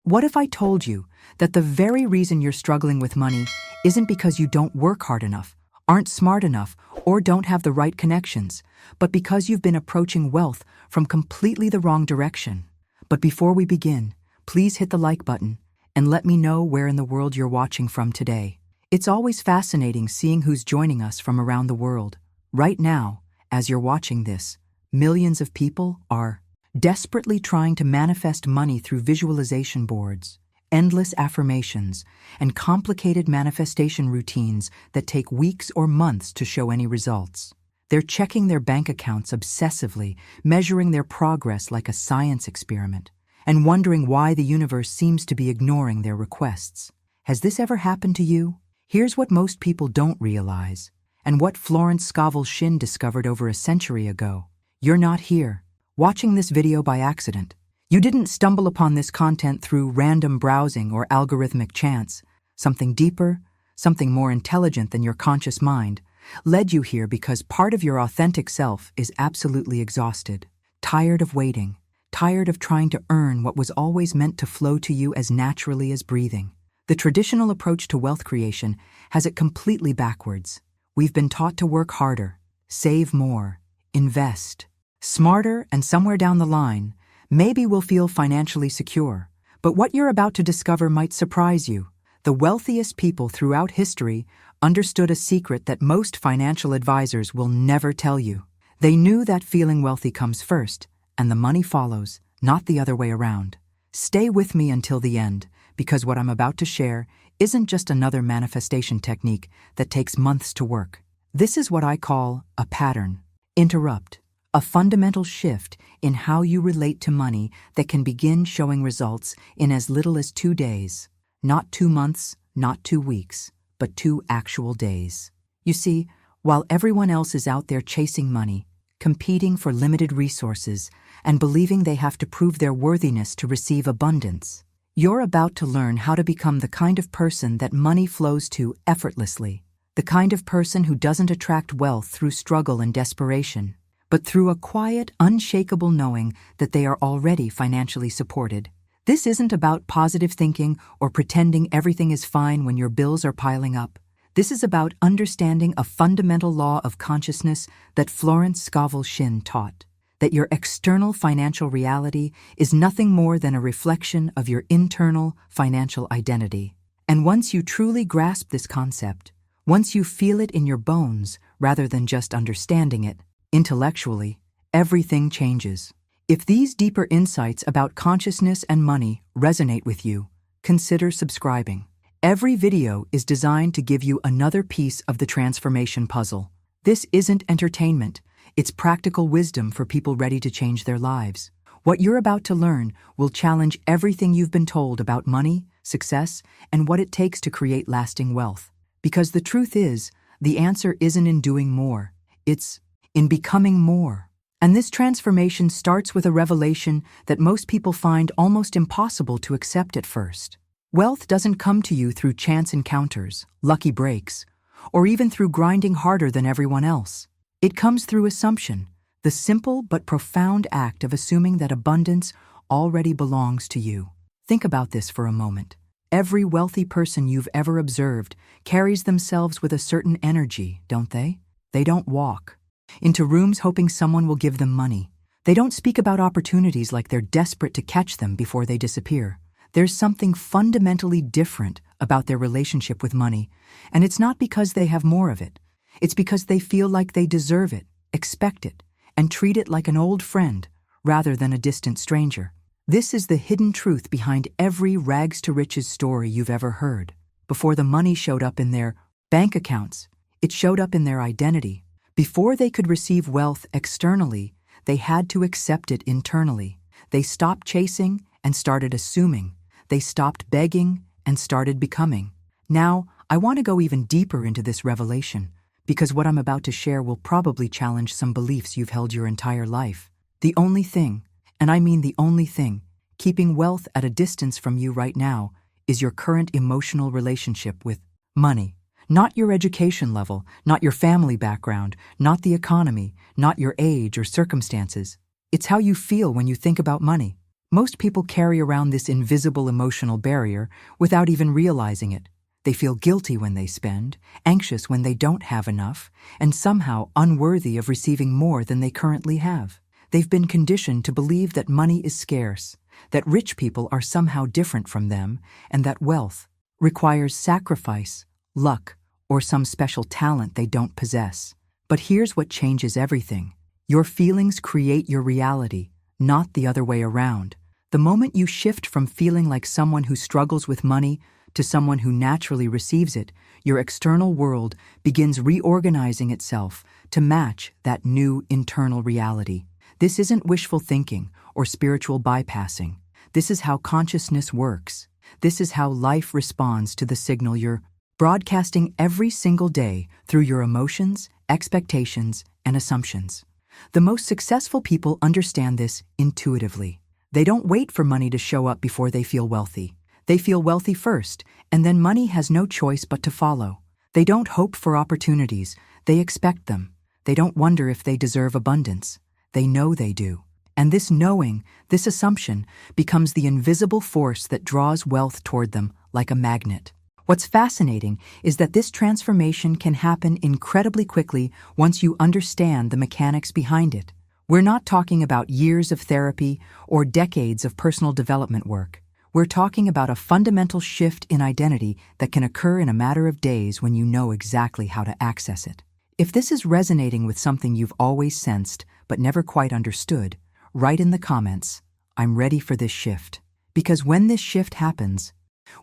What if I told you that the very reason you're struggling with money isn't because you don't work hard enough, aren't smart enough, or don't have the right connections, but because you've been approaching wealth from completely the wrong direction? But before we begin, please hit the like button and let me know where in the world you're watching from today. It's always fascinating seeing who's joining us from around the world. Right now, as you're watching this, millions of people are desperately trying to manifest money through visualization boards, endless affirmations, and complicated manifestation routines that take weeks or months to show any results. They're checking their bank accounts obsessively, measuring their progress like a science experiment, and wondering why the universe seems to be ignoring their requests. Has this ever happened to you? Here's what most people don't realize, and what Florence Scovel Shinn discovered over a century ago. You're not here, watching this video by accident. You didn't stumble upon this content through random browsing or algorithmic chance. Something deeper, something more intelligent than your conscious mind, led you here because part of your authentic self is absolutely exhausted, tired of waiting, tired of trying to earn what was always meant to flow to you as naturally as breathing. The traditional approach to wealth creation has it completely backwards. We've been taught to work harder, save more, invest smarter, and somewhere down the line, maybe we'll feel financially secure. But what you're about to discover might surprise you. The wealthiest people throughout history understood a secret that most financial advisors will never tell you. They knew that feeling wealthy comes first, and the money follows, not the other way around. Stay with me until the end, because what I'm about to share isn't just another manifestation technique that takes months to work. This is what I call a pattern interrupt. A fundamental shift in how you relate to money that can begin showing results in as little as 2 days. Not 2 months, not 2 weeks, but 2 actual days. You see, while everyone else is out there chasing money, competing for limited resources, and believing they have to prove their worthiness to receive abundance, you're about to learn how to become the kind of person that money flows to effortlessly. The kind of person who doesn't attract wealth through struggle and desperation, but through a quiet, unshakable knowing that they are already financially supported. This isn't about positive thinking or pretending everything is fine when your bills are piling up. This is about understanding a fundamental law of consciousness that Florence Scovel Shinn taught, that your external financial reality is nothing more than a reflection of your internal financial identity. And once you truly grasp this concept, once you feel it in your bones rather than just understanding it, intellectually, everything changes. If these deeper insights about consciousness and money resonate with you, consider subscribing. Every video is designed to give you another piece of the transformation puzzle. This isn't entertainment, it's practical wisdom for people ready to change their lives. What you're about to learn will challenge everything you've been told about money, success, and what it takes to create lasting wealth. Because the truth is, the answer isn't in doing more, it's in becoming more. And this transformation starts with a revelation that most people find almost impossible to accept at first. Wealth doesn't come to you through chance encounters, lucky breaks, or even through grinding harder than everyone else. It comes through assumption, the simple but profound act of assuming that abundance already belongs to you. Think about this for a moment. Every wealthy person you've ever observed carries themselves with a certain energy, don't they? They don't walk into rooms hoping someone will give them money. They don't speak about opportunities like they're desperate to catch them before they disappear. There's something fundamentally different about their relationship with money, and it's not because they have more of it. It's because they feel like they deserve it, expect it, and treat it like an old friend rather than a distant stranger. This is the hidden truth behind every rags-to-riches story you've ever heard. Before the money showed up in their bank accounts, it showed up in their identity. Before they could receive wealth externally, they had to accept it internally. They stopped chasing and started assuming. They stopped begging and started becoming. Now, I want to go even deeper into this revelation, because what I'm about to share will probably challenge some beliefs you've held your entire life. The only thing, and I mean the only thing, keeping wealth at a distance from you right now is your current emotional relationship with money. Not your education level, not your family background, not the economy, not your age or circumstances. It's how you feel when you think about money. Most people carry around this invisible emotional barrier without even realizing it. They feel guilty when they spend, anxious when they don't have enough, and somehow unworthy of receiving more than they currently have. They've been conditioned to believe that money is scarce, that rich people are somehow different from them, and that wealth requires sacrifice, luck, or some special talent they don't possess. But here's what changes everything. Your feelings create your reality, not the other way around. The moment you shift from feeling like someone who struggles with money to someone who naturally receives it, your external world begins reorganizing itself to match that new internal reality. This isn't wishful thinking or spiritual bypassing. This is how consciousness works. This is how life responds to the signal you're broadcasting every single day through your emotions, expectations, and assumptions. The most successful people understand this intuitively. They don't wait for money to show up before they feel wealthy. They feel wealthy first, and then money has no choice but to follow. They don't hope for opportunities, they expect them. They don't wonder if they deserve abundance. They know they do. And this knowing, this assumption, becomes the invisible force that draws wealth toward them like a magnet. What's fascinating is that this transformation can happen incredibly quickly once you understand the mechanics behind it. We're not talking about years of therapy or decades of personal development work. We're talking about a fundamental shift in identity that can occur in a matter of days when you know exactly how to access it. If this is resonating with something you've always sensed but never quite understood, write in the comments, "I'm ready for this shift." Because when this shift happens,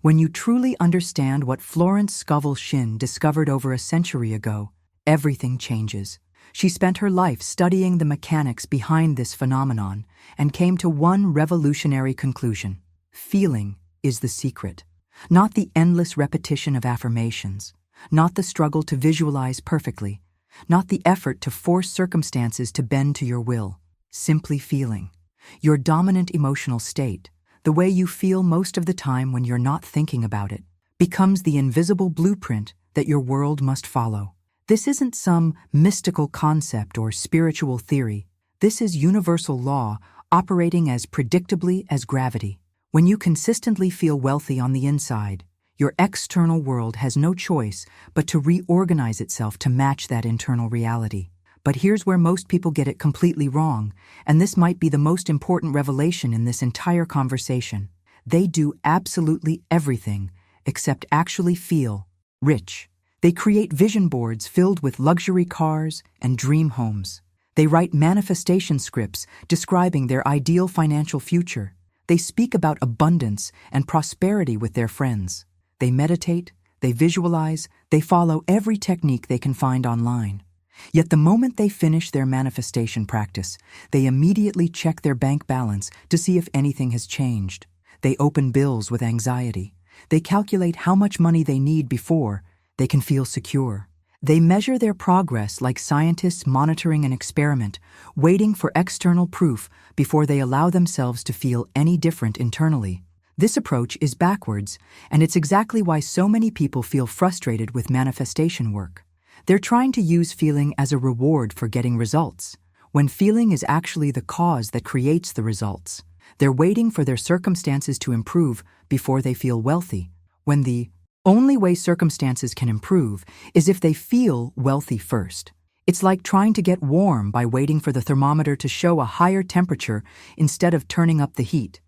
when you truly understand what Florence Scovel Shinn discovered over a century ago, everything changes. She spent her life studying the mechanics behind this phenomenon and came to one revolutionary conclusion. Feeling is the secret. Not the endless repetition of affirmations, not the struggle to visualize perfectly, not the effort to force circumstances to bend to your will. Simply feeling. Your dominant emotional state, the way you feel most of the time when you're not thinking about it, becomes the invisible blueprint that your world must follow. This isn't some mystical concept or spiritual theory. This is universal law operating as predictably as gravity. When you consistently feel wealthy on the inside, your external world has no choice but to reorganize itself to match that internal reality. But here's where most people get it completely wrong, and this might be the most important revelation in this entire conversation. They do absolutely everything except actually feel rich. They create vision boards filled with luxury cars and dream homes. They write manifestation scripts describing their ideal financial future. They speak about abundance and prosperity with their friends. They meditate, they visualize, they follow every technique they can find online. Yet the moment they finish their manifestation practice, they immediately check their bank balance to see if anything has changed. They open bills with anxiety. They calculate how much money they need before they can feel secure. They measure their progress like scientists monitoring an experiment, waiting for external proof before they allow themselves to feel any different internally. This approach is backwards, and it's exactly why so many people feel frustrated with manifestation work. They're trying to use feeling as a reward for getting results, when feeling is actually the cause that creates the results. They're waiting for their circumstances to improve before they feel wealthy, when the only way circumstances can improve is if they feel wealthy first. It's like trying to get warm by waiting for the thermometer to show a higher temperature instead of turning up the heat.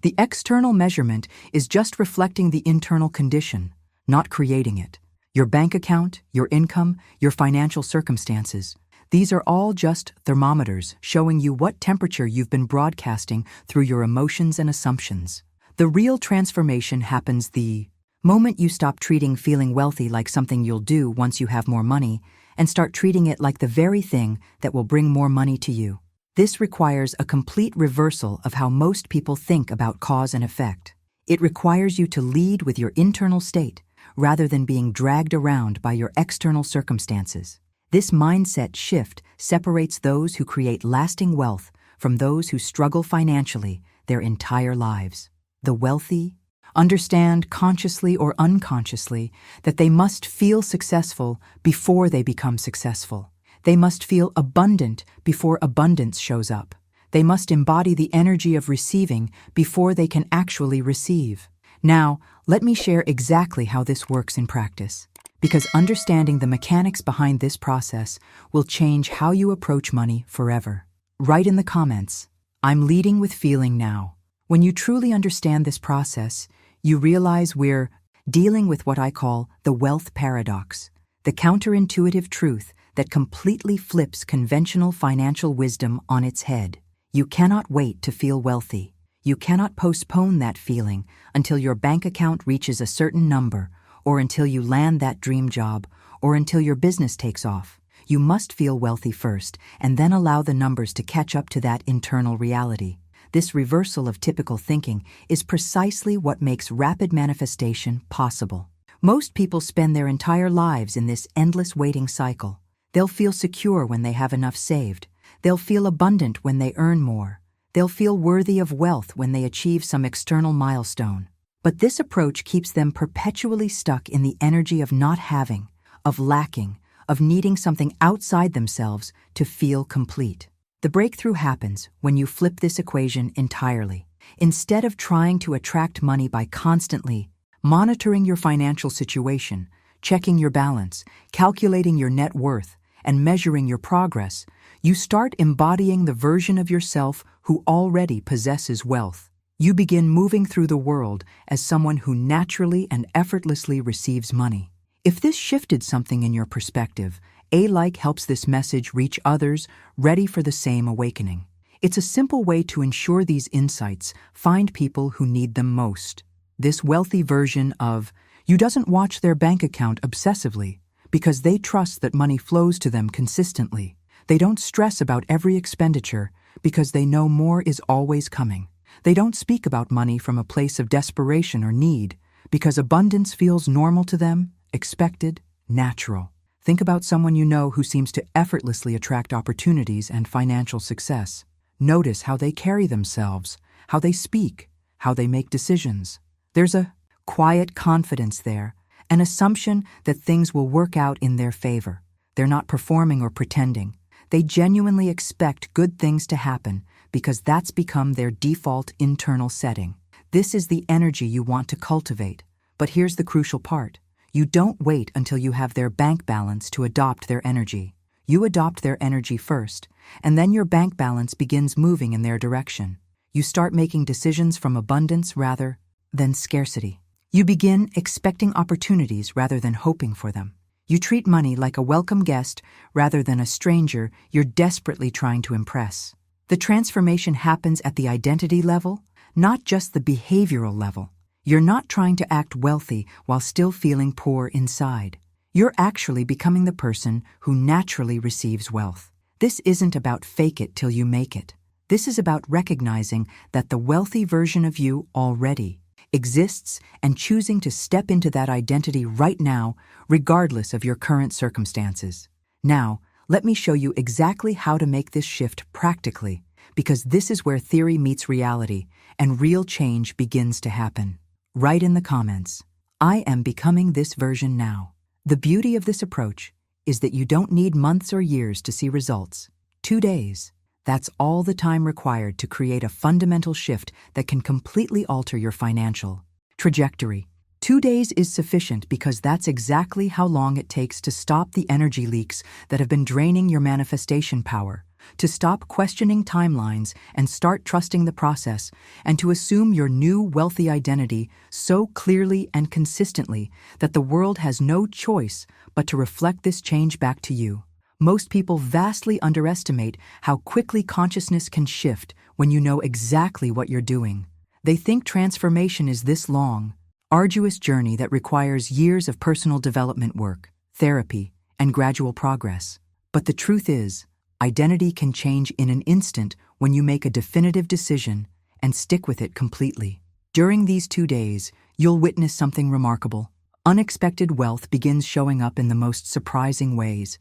The external measurement is just reflecting the internal condition, not creating it. Your bank account, your income, your financial circumstances. These are all just thermometers showing you what temperature you've been broadcasting through your emotions and assumptions. The real transformation happens the moment you stop treating feeling wealthy like something you'll do once you have more money and start treating it like the very thing that will bring more money to you. This requires a complete reversal of how most people think about cause and effect. It requires you to lead with your internal state rather than being dragged around by your external circumstances. This mindset shift separates those who create lasting wealth from those who struggle financially their entire lives. The wealthy understand consciously or unconsciously that they must feel successful before they become successful. They must feel abundant before abundance shows up. They must embody the energy of receiving before they can actually receive. Now, let me share exactly how this works in practice, because understanding the mechanics behind this process will change how you approach money forever. Write in the comments, "I'm leading with feeling now." When you truly understand this process, you realize we're dealing with what I call the wealth paradox, the counterintuitive truth that completely flips conventional financial wisdom on its head. You cannot wait to feel wealthy. You cannot postpone that feeling until your bank account reaches a certain number, or until you land that dream job, or until your business takes off. You must feel wealthy first, and then allow the numbers to catch up to that internal reality. This reversal of typical thinking is precisely what makes rapid manifestation possible. Most people spend their entire lives in this endless waiting cycle. They'll feel secure when they have enough saved. They'll feel abundant when they earn more. They'll feel worthy of wealth when they achieve some external milestone. But this approach keeps them perpetually stuck in the energy of not having, of lacking, of needing something outside themselves to feel complete. The breakthrough happens when you flip this equation entirely. Instead of trying to attract money by constantly monitoring your financial situation, checking your balance, calculating your net worth, and measuring your progress, you start embodying the version of yourself who already possesses wealth. You begin moving through the world as someone who naturally and effortlessly receives money. If this shifted something in your perspective, A-Like helps this message reach others ready for the same awakening. It's a simple way to ensure these insights find people who need them most. This wealthy version of you doesn't watch their bank account obsessively because they trust that money flows to them consistently. They don't stress about every expenditure because they know more is always coming. They don't speak about money from a place of desperation or need because abundance feels normal to them, expected, natural. Think about someone you know who seems to effortlessly attract opportunities and financial success. Notice how they carry themselves, how they speak, how they make decisions. There's a quiet confidence there, an assumption that things will work out in their favor. They're not performing or pretending. They genuinely expect good things to happen because that's become their default internal setting. This is the energy you want to cultivate. But here's the crucial part. You don't wait until you have their bank balance to adopt their energy. You adopt their energy first, and then your bank balance begins moving in their direction. You start making decisions from abundance rather than scarcity. You begin expecting opportunities rather than hoping for them. You treat money like a welcome guest rather than a stranger you're desperately trying to impress. The transformation happens at the identity level, not just the behavioral level. You're not trying to act wealthy while still feeling poor inside. You're actually becoming the person who naturally receives wealth. This isn't about fake it till you make it. This is about recognizing that the wealthy version of you already exists and choosing to step into that identity right now, regardless of your current circumstances. Now, let me show you exactly how to make this shift practically, because this is where theory meets reality and real change begins to happen. Write in the comments, "I am becoming this version now." The beauty of this approach is that you don't need months or years to see results. 2 days. That's all the time required to create a fundamental shift that can completely alter your financial trajectory. 2 days is sufficient because that's exactly how long it takes to stop the energy leaks that have been draining your manifestation power, to stop questioning timelines and start trusting the process, and to assume your new wealthy identity so clearly and consistently that the world has no choice but to reflect this change back to you. Most people vastly underestimate how quickly consciousness can shift when you know exactly what you're doing. They think transformation is this long, arduous journey that requires years of personal development work, therapy, and gradual progress. But the truth is, identity can change in an instant when you make a definitive decision and stick with it completely. During these 2 days, you'll witness something remarkable. Unexpected wealth begins showing up in the most surprising ways.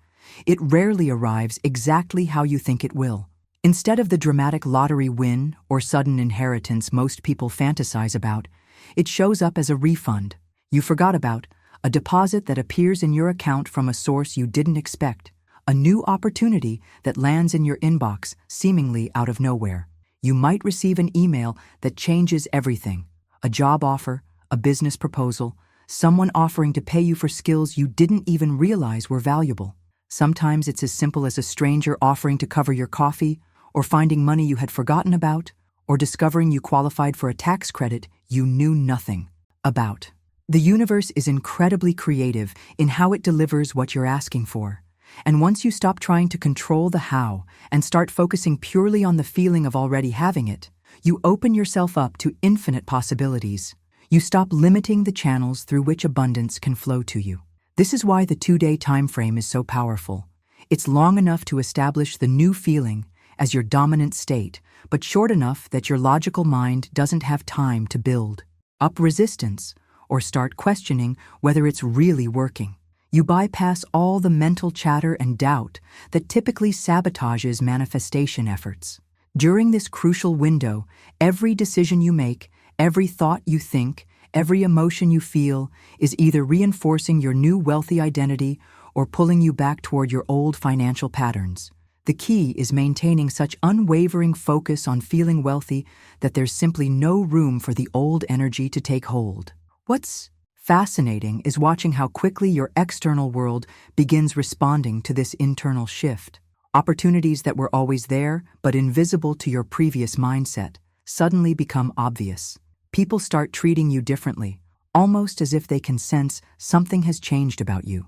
It rarely arrives exactly how you think it will. Instead of the dramatic lottery win or sudden inheritance most people fantasize about, it shows up as a refund you forgot about, a deposit that appears in your account from a source you didn't expect, a new opportunity that lands in your inbox seemingly out of nowhere. You might receive an email that changes everything: a job offer, a business proposal, someone offering to pay you for skills you didn't even realize were valuable. Sometimes it's as simple as a stranger offering to cover your coffee, or finding money you had forgotten about, or discovering you qualified for a tax credit you knew nothing about. The universe is incredibly creative in how it delivers what you're asking for. And once you stop trying to control the how and start focusing purely on the feeling of already having it, you open yourself up to infinite possibilities. You stop limiting the channels through which abundance can flow to you. This is why the 2-day time frame is so powerful. It's long enough to establish the new feeling as your dominant state, but short enough that your logical mind doesn't have time to build up resistance or start questioning whether it's really working. You bypass all the mental chatter and doubt that typically sabotages manifestation efforts. During this crucial window, every decision you make, every thought you think, every emotion you feel is either reinforcing your new wealthy identity or pulling you back toward your old financial patterns. The key is maintaining such unwavering focus on feeling wealthy that there's simply no room for the old energy to take hold. What's fascinating is watching how quickly your external world begins responding to this internal shift. Opportunities that were always there but invisible to your previous mindset suddenly become obvious. People start treating you differently, almost as if they can sense something has changed about you.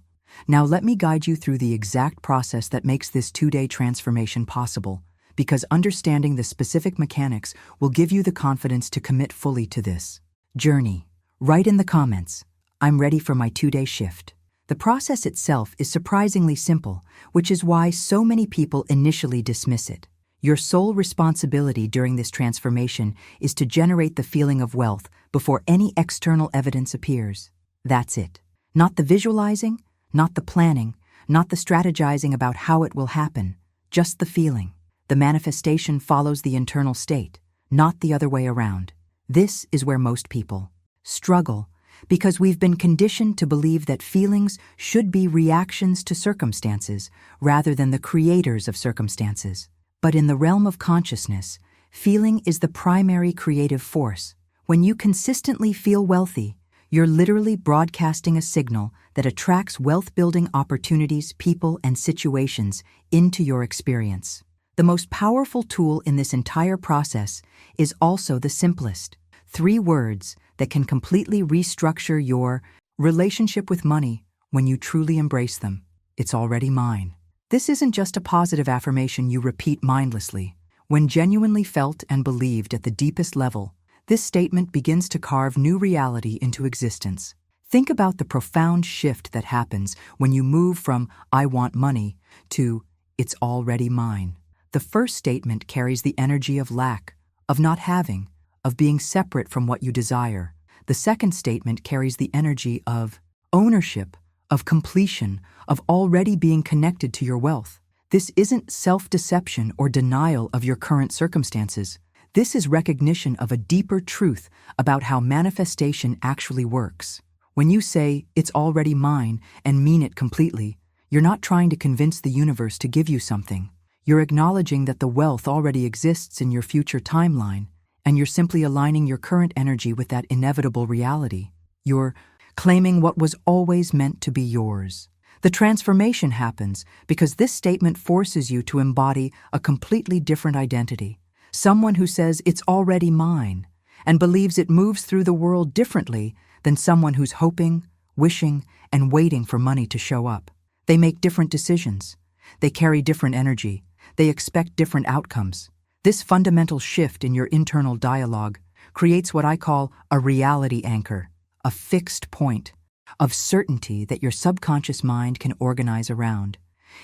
Now let me guide you through the exact process that makes this 2-day transformation possible, because understanding the specific mechanics will give you the confidence to commit fully to this journey. Write in the comments, "I'm ready for my 2-day shift." The process itself is surprisingly simple, which is why so many people initially dismiss it. Your sole responsibility during this transformation is to generate the feeling of wealth before any external evidence appears. That's it. Not the visualizing, not the planning, not the strategizing about how it will happen, just the feeling. The manifestation follows the internal state, not the other way around. This is where most people struggle, because we've been conditioned to believe that feelings should be reactions to circumstances rather than the creators of circumstances. But in the realm of consciousness, feeling is the primary creative force. When you consistently feel wealthy, you're literally broadcasting a signal that attracts wealth-building opportunities, people, and situations into your experience. The most powerful tool in this entire process is also the simplest. 3 words that can completely restructure your relationship with money when you truly embrace them. It's already mine. This isn't just a positive affirmation you repeat mindlessly. When genuinely felt and believed at the deepest level, this statement begins to carve new reality into existence. Think about the profound shift that happens when you move from "I want money" to "it's already mine." The first statement carries the energy of lack, of not having, of being separate from what you desire. The second statement carries the energy of ownership, of completion, of already being connected to your wealth. This isn't self-deception or denial of your current circumstances. This is recognition of a deeper truth about how manifestation actually works. When you say, "it's already mine," and mean it completely, you're not trying to convince the universe to give you something. You're acknowledging that the wealth already exists in your future timeline, and you're simply aligning your current energy with that inevitable reality. You're claiming what was always meant to be yours. The transformation happens because this statement forces you to embody a completely different identity. Someone who says "it's already mine" and believes it moves through the world differently than someone who's hoping, wishing, and waiting for money to show up. They make different decisions. They carry different energy. They expect different outcomes. This fundamental shift in your internal dialogue creates what I call a reality anchor, a fixed point of certainty that your subconscious mind can organize around.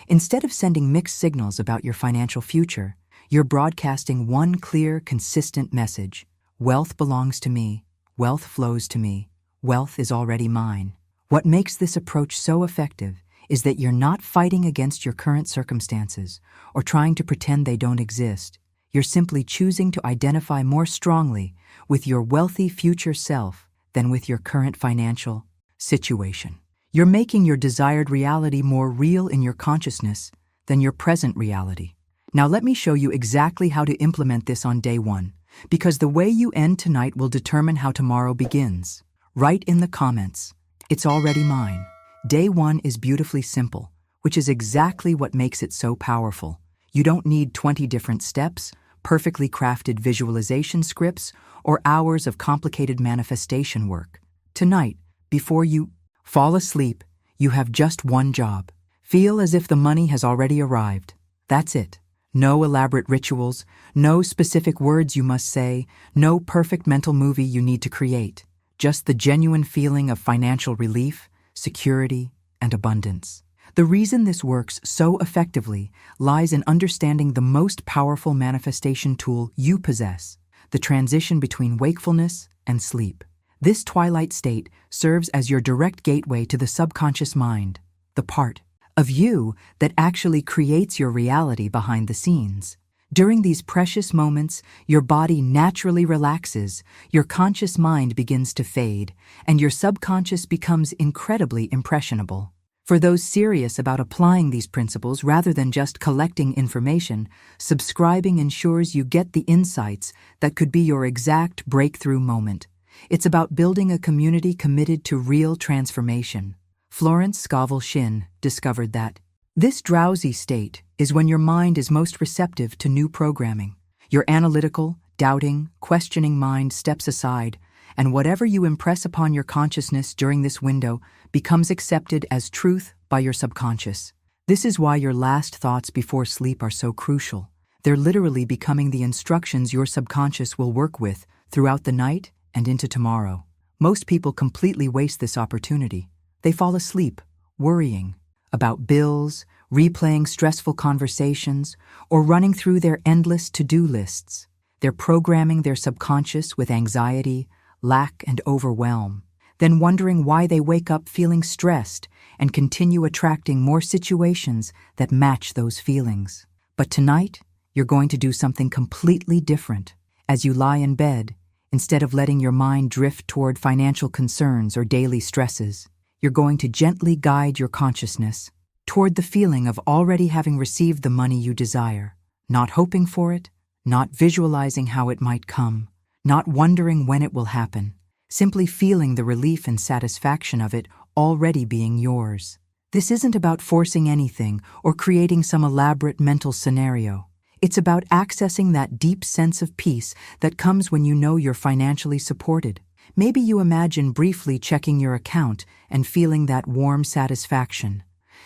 Instead of sending mixed signals about your financial future, you're broadcasting one clear, consistent message: wealth belongs to me, wealth flows to me, wealth is already mine. What makes this approach so effective is that you're not fighting against your current circumstances or trying to pretend they don't exist. You're simply choosing to identify more strongly with your wealthy future self than with your current financial situation. You're making your desired reality more real in your consciousness, than your present reality. Now let me show you exactly how to implement this on day 1, because the way you end tonight will determine how tomorrow begins. Write in the comments, "It's already mine." Day 1 is beautifully simple, which is exactly what makes it so powerful. You don't need 20 different steps, perfectly crafted visualization scripts, or hours of complicated manifestation work. Tonight, before you fall asleep, you have just one job. Feel as if the money has already arrived. That's it. No elaborate rituals, no specific words you must say, no perfect mental movie you need to create. Just the genuine feeling of financial relief, security, and abundance. The reason this works so effectively lies in understanding the most powerful manifestation tool you possess, the transition between wakefulness and sleep. This twilight state serves as your direct gateway to the subconscious mind, the part of you that actually creates your reality behind the scenes. During these precious moments, your body naturally relaxes, your conscious mind begins to fade, and your subconscious becomes incredibly impressionable. For those serious about applying these principles rather than just collecting information, subscribing ensures you get the insights that could be your exact breakthrough moment. It's about building a community committed to real transformation. Florence Scovel Shinn discovered that this drowsy state is when your mind is most receptive to new programming. Your analytical, doubting, questioning mind steps aside, and whatever you impress upon your consciousness during this window becomes accepted as truth by your subconscious. This is why your last thoughts before sleep are so crucial. They're literally becoming the instructions your subconscious will work with throughout the night and into tomorrow. Most people completely waste this opportunity. They fall asleep, worrying about bills, replaying stressful conversations, or running through their endless to-do lists. They're programming their subconscious with anxiety, lack, and overwhelm, then wondering why they wake up feeling stressed and continue attracting more situations that match those feelings. But tonight, you're going to do something completely different. As you lie in bed, instead of letting your mind drift toward financial concerns or daily stresses, you're going to gently guide your consciousness toward the feeling of already having received the money you desire, not hoping for it, not visualizing how it might come, not wondering when it will happen, simply feeling the relief and satisfaction of it already being yours. This isn't about forcing anything or creating some elaborate mental scenario. It's about accessing that deep sense of peace that comes when you know you're financially supported. Maybe you imagine briefly checking your account and feeling that warm satisfaction.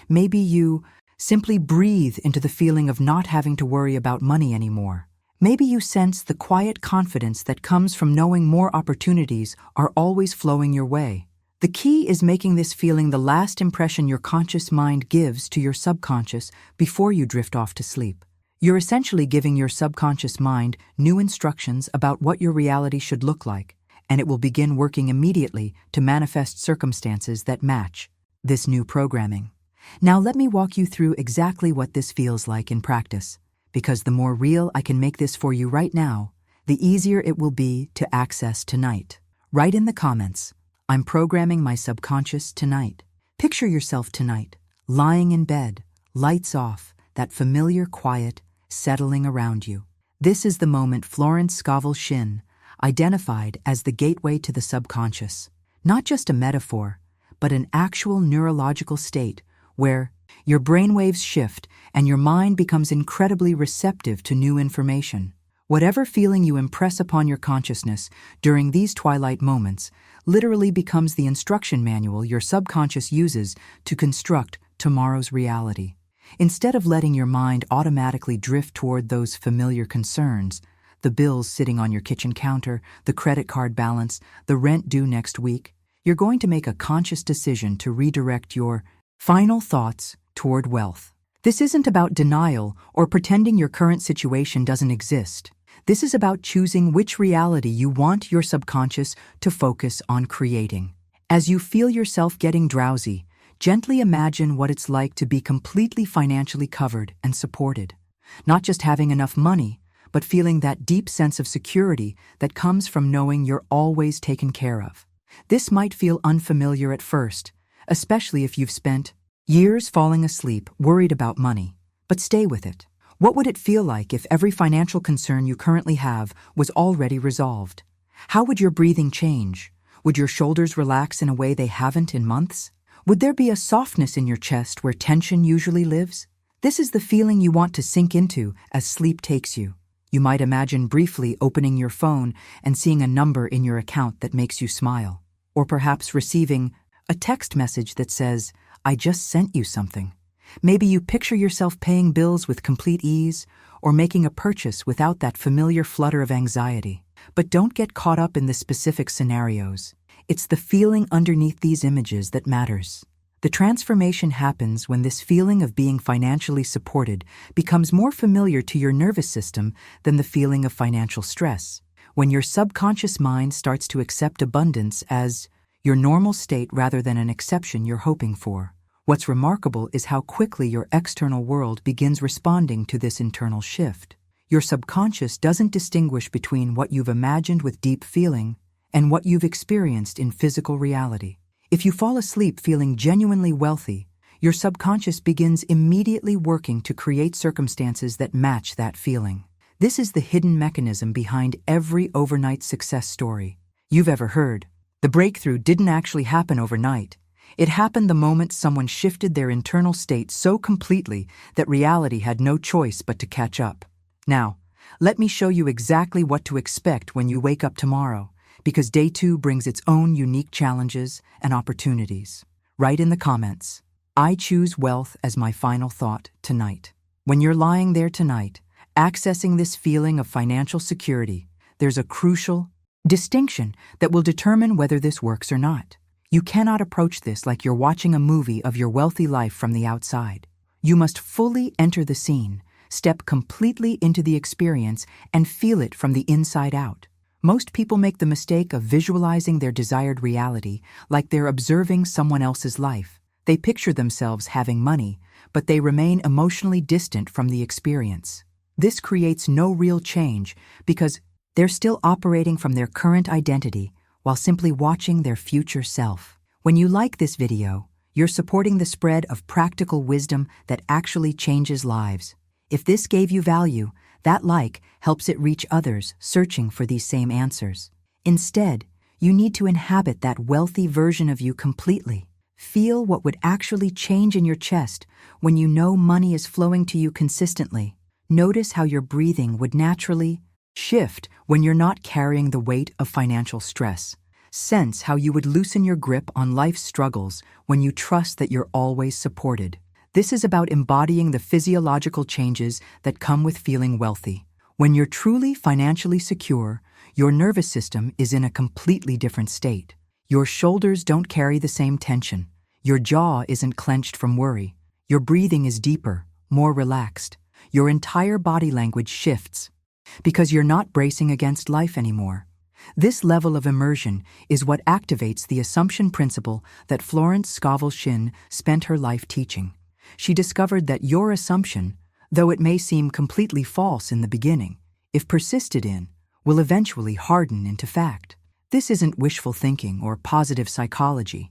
Maybe you simply breathe into the feeling of not having to worry about money anymore. Maybe you sense the quiet confidence that comes from knowing more opportunities are always flowing your way. The key is making this feeling the last impression your conscious mind gives to your subconscious before you drift off to sleep. You're essentially giving your subconscious mind new instructions about what your reality should look like, and it will begin working immediately to manifest circumstances that match this new programming. Now let me walk you through exactly what this feels like in practice, because the more real I can make this for you right now, the easier it will be to access tonight. Write in the comments, "I'm programming my subconscious tonight." Picture yourself tonight, lying in bed, lights off, that familiar quiet settling around you. This is the moment Florence Scovel Shinn identified as the gateway to the subconscious. Not just a metaphor, but an actual neurological state where your brainwaves shift and your mind becomes incredibly receptive to new information. Whatever feeling you impress upon your consciousness during these twilight moments literally becomes the instruction manual your subconscious uses to construct tomorrow's reality. Instead of letting your mind automatically drift toward those familiar concerns, the bills sitting on your kitchen counter, the credit card balance, the rent due next week, you're going to make a conscious decision to redirect your final thoughts toward wealth. This isn't about denial or pretending your current situation doesn't exist. This is about choosing which reality you want your subconscious to focus on creating. As you feel yourself getting drowsy, gently imagine what it's like to be completely financially covered and supported. Not just having enough money, but feeling that deep sense of security that comes from knowing you're always taken care of. This might feel unfamiliar at first, especially if you've spent years falling asleep worried about money. But stay with it. What would it feel like if every financial concern you currently have was already resolved? How would your breathing change? Would your shoulders relax in a way they haven't in months? Would there be a softness in your chest where tension usually lives? This is the feeling you want to sink into as sleep takes you. You might imagine briefly opening your phone and seeing a number in your account that makes you smile. Or perhaps receiving a text message that says, "I just sent you something." Maybe you picture yourself paying bills with complete ease or making a purchase without that familiar flutter of anxiety. But don't get caught up in the specific scenarios. It's the feeling underneath these images that matters. The transformation happens when this feeling of being financially supported becomes more familiar to your nervous system than the feeling of financial stress. When your subconscious mind starts to accept abundance as your normal state rather than an exception you're hoping for. What's remarkable is how quickly your external world begins responding to this internal shift. Your subconscious doesn't distinguish between what you've imagined with deep feeling and what you've experienced in physical reality. If you fall asleep feeling genuinely wealthy, your subconscious begins immediately working to create circumstances that match that feeling. This is the hidden mechanism behind every overnight success story you've ever heard. The breakthrough didn't actually happen overnight. It happened the moment someone shifted their internal state so completely that reality had no choice but to catch up. Now, let me show you exactly what to expect when you wake up tomorrow, because day 2 brings its own unique challenges and opportunities. Write in the comments, "I choose wealth as my final thought tonight." When you're lying there tonight, accessing this feeling of financial security, there's a crucial distinction that will determine whether this works or not. You cannot approach this like you're watching a movie of your wealthy life from the outside. You must fully enter the scene, step completely into the experience, and feel it from the inside out. Most people make the mistake of visualizing their desired reality like they're observing someone else's life. They picture themselves having money, but they remain emotionally distant from the experience. This creates no real change because they're still operating from their current identity while simply watching their future self. When you like this video, you're supporting the spread of practical wisdom that actually changes lives. If this gave you value, that like helps it reach others searching for these same answers. Instead, you need to inhabit that wealthy version of you completely. Feel what would actually change in your chest when you know money is flowing to you consistently. Notice how your breathing would naturally shift when you're not carrying the weight of financial stress. Sense how you would loosen your grip on life's struggles when you trust that you're always supported. This is about embodying the physiological changes that come with feeling wealthy. When you're truly financially secure, your nervous system is in a completely different state. Your shoulders don't carry the same tension. Your jaw isn't clenched from worry. Your breathing is deeper, more relaxed. Your entire body language shifts because you're not bracing against life anymore. This level of immersion is what activates the assumption principle that Florence Scovel Shinn spent her life teaching. She discovered that your assumption, though it may seem completely false in the beginning, if persisted in, will eventually harden into fact. This isn't wishful thinking or positive psychology.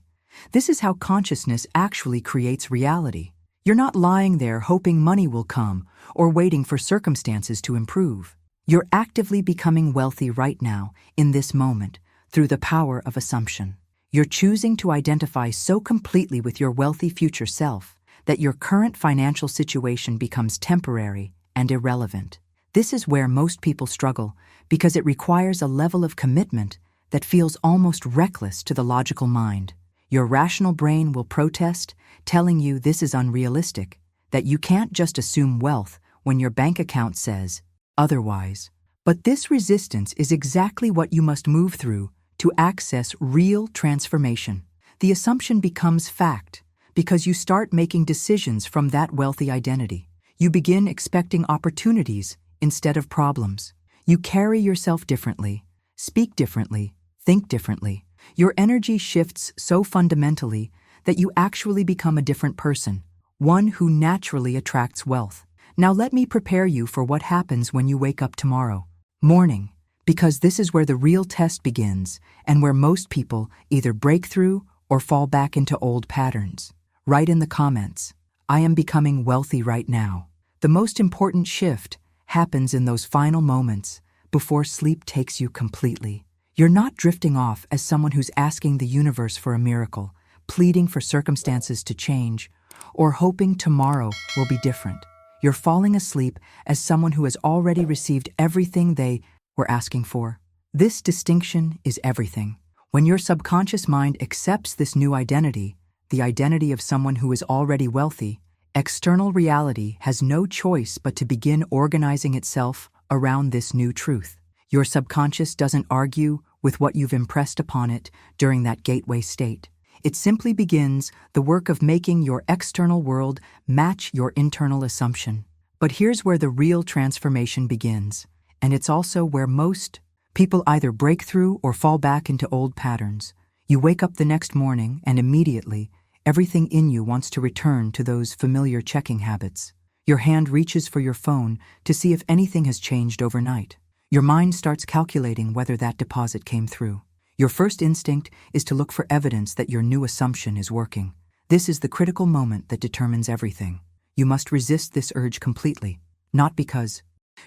This is how consciousness actually creates reality. You're not lying there hoping money will come or waiting for circumstances to improve. You're actively becoming wealthy right now, in this moment, through the power of assumption. You're choosing to identify so completely with your wealthy future self that your current financial situation becomes temporary and irrelevant. This is where most people struggle because it requires a level of commitment that feels almost reckless to the logical mind. Your rational brain will protest, telling you this is unrealistic, that you can't just assume wealth when your bank account says otherwise. But this resistance is exactly what you must move through to access real transformation. The assumption becomes fact because you start making decisions from that wealthy identity. You begin expecting opportunities instead of problems. You carry yourself differently, speak differently, think differently. Your energy shifts so fundamentally that you actually become a different person, one who naturally attracts wealth. Now let me prepare you for what happens when you wake up tomorrow morning, because this is where the real test begins and where most people either break through or fall back into old patterns. Write in the comments, "I am becoming wealthy right now." The most important shift happens in those final moments before sleep takes you completely. You're not drifting off as someone who's asking the universe for a miracle, pleading for circumstances to change, or hoping tomorrow will be different. You're falling asleep as someone who has already received everything they were asking for. This distinction is everything. When your subconscious mind accepts this new identity, the identity of someone who is already wealthy, external reality has no choice but to begin organizing itself around this new truth. Your subconscious doesn't argue with what you've impressed upon it during that gateway state. It simply begins the work of making your external world match your internal assumption. But here's where the real transformation begins, and it's also where most people either break through or fall back into old patterns. You wake up the next morning and immediately, everything in you wants to return to those familiar checking habits. Your hand reaches for your phone to see if anything has changed overnight. Your mind starts calculating whether that deposit came through. Your first instinct is to look for evidence that your new assumption is working. This is the critical moment that determines everything. You must resist this urge completely, not because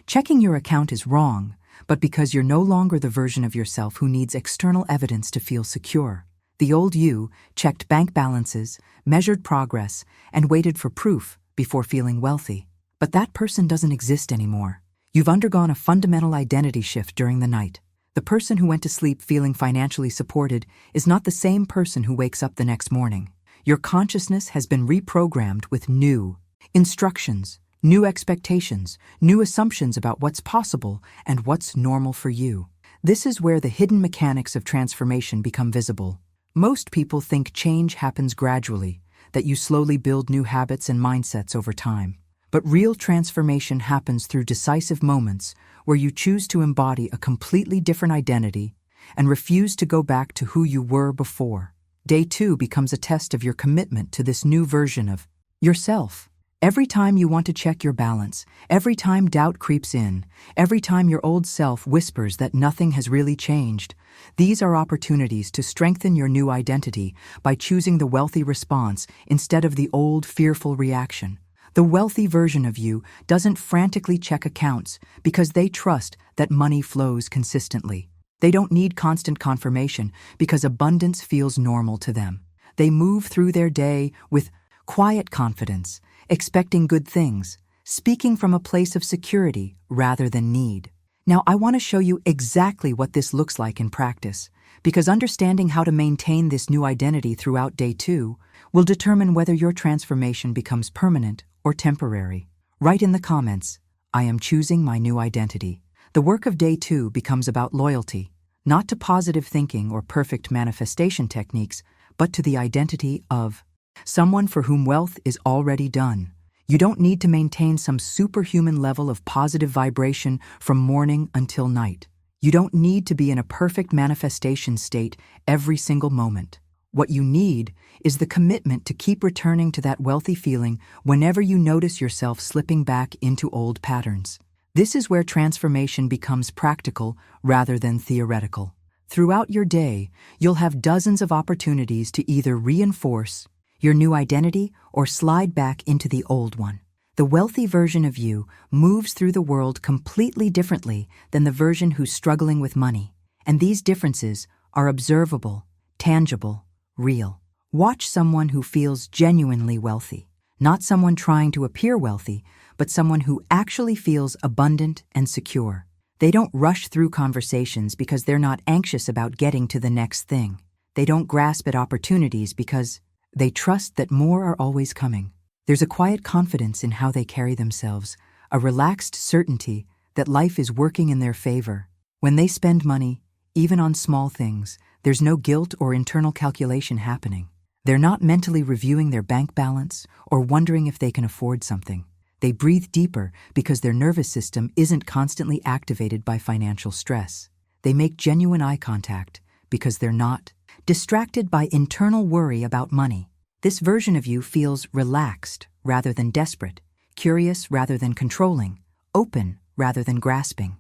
checking your account is wrong, but because you're no longer the version of yourself who needs external evidence to feel secure. The old you checked bank balances, measured progress, and waited for proof before feeling wealthy. But that person doesn't exist anymore. You've undergone a fundamental identity shift during the night. The person who went to sleep feeling financially supported is not the same person who wakes up the next morning. Your consciousness has been reprogrammed with new instructions, new expectations, new assumptions about what's possible and what's normal for you. This is where the hidden mechanics of transformation become visible. Most people think change happens gradually, that you slowly build new habits and mindsets over time. But real transformation happens through decisive moments where you choose to embody a completely different identity and refuse to go back to who you were before. Day 2 becomes a test of your commitment to this new version of yourself. Every time you want to check your balance, every time doubt creeps in, every time your old self whispers that nothing has really changed, these are opportunities to strengthen your new identity by choosing the wealthy response instead of the old, fearful reaction. The wealthy version of you doesn't frantically check accounts because they trust that money flows consistently. They don't need constant confirmation because abundance feels normal to them. They move through their day with quiet confidence, expecting good things, speaking from a place of security rather than need. Now, I want to show you exactly what this looks like in practice, because understanding how to maintain this new identity throughout day 2 will determine whether your transformation becomes permanent or temporary. Write in the comments, "I am choosing my new identity." The work of day 2 becomes about loyalty, not to positive thinking or perfect manifestation techniques, but to the identity of someone for whom wealth is already done. You don't need to maintain some superhuman level of positive vibration from morning until night. You don't need to be in a perfect manifestation state every single moment. What you need is the commitment to keep returning to that wealthy feeling whenever you notice yourself slipping back into old patterns. This is where transformation becomes practical rather than theoretical. Throughout your day, you'll have dozens of opportunities to either reinforce your new identity or slide back into the old one. The wealthy version of you moves through the world completely differently than the version who's struggling with money, and these differences are observable, tangible, real. Watch someone who feels genuinely wealthy, not someone trying to appear wealthy, but someone who actually feels abundant and secure. They don't rush through conversations because they're not anxious about getting to the next thing. They don't grasp at opportunities because they trust that more are always coming. There's a quiet confidence in how they carry themselves, a relaxed certainty that life is working in their favor. When they spend money, even on small things, there's no guilt or internal calculation happening. They're not mentally reviewing their bank balance or wondering if they can afford something. They breathe deeper because their nervous system isn't constantly activated by financial stress. They make genuine eye contact because they're not distracted by internal worry about money. This version of you feels relaxed rather than desperate, curious rather than controlling, open rather than grasping.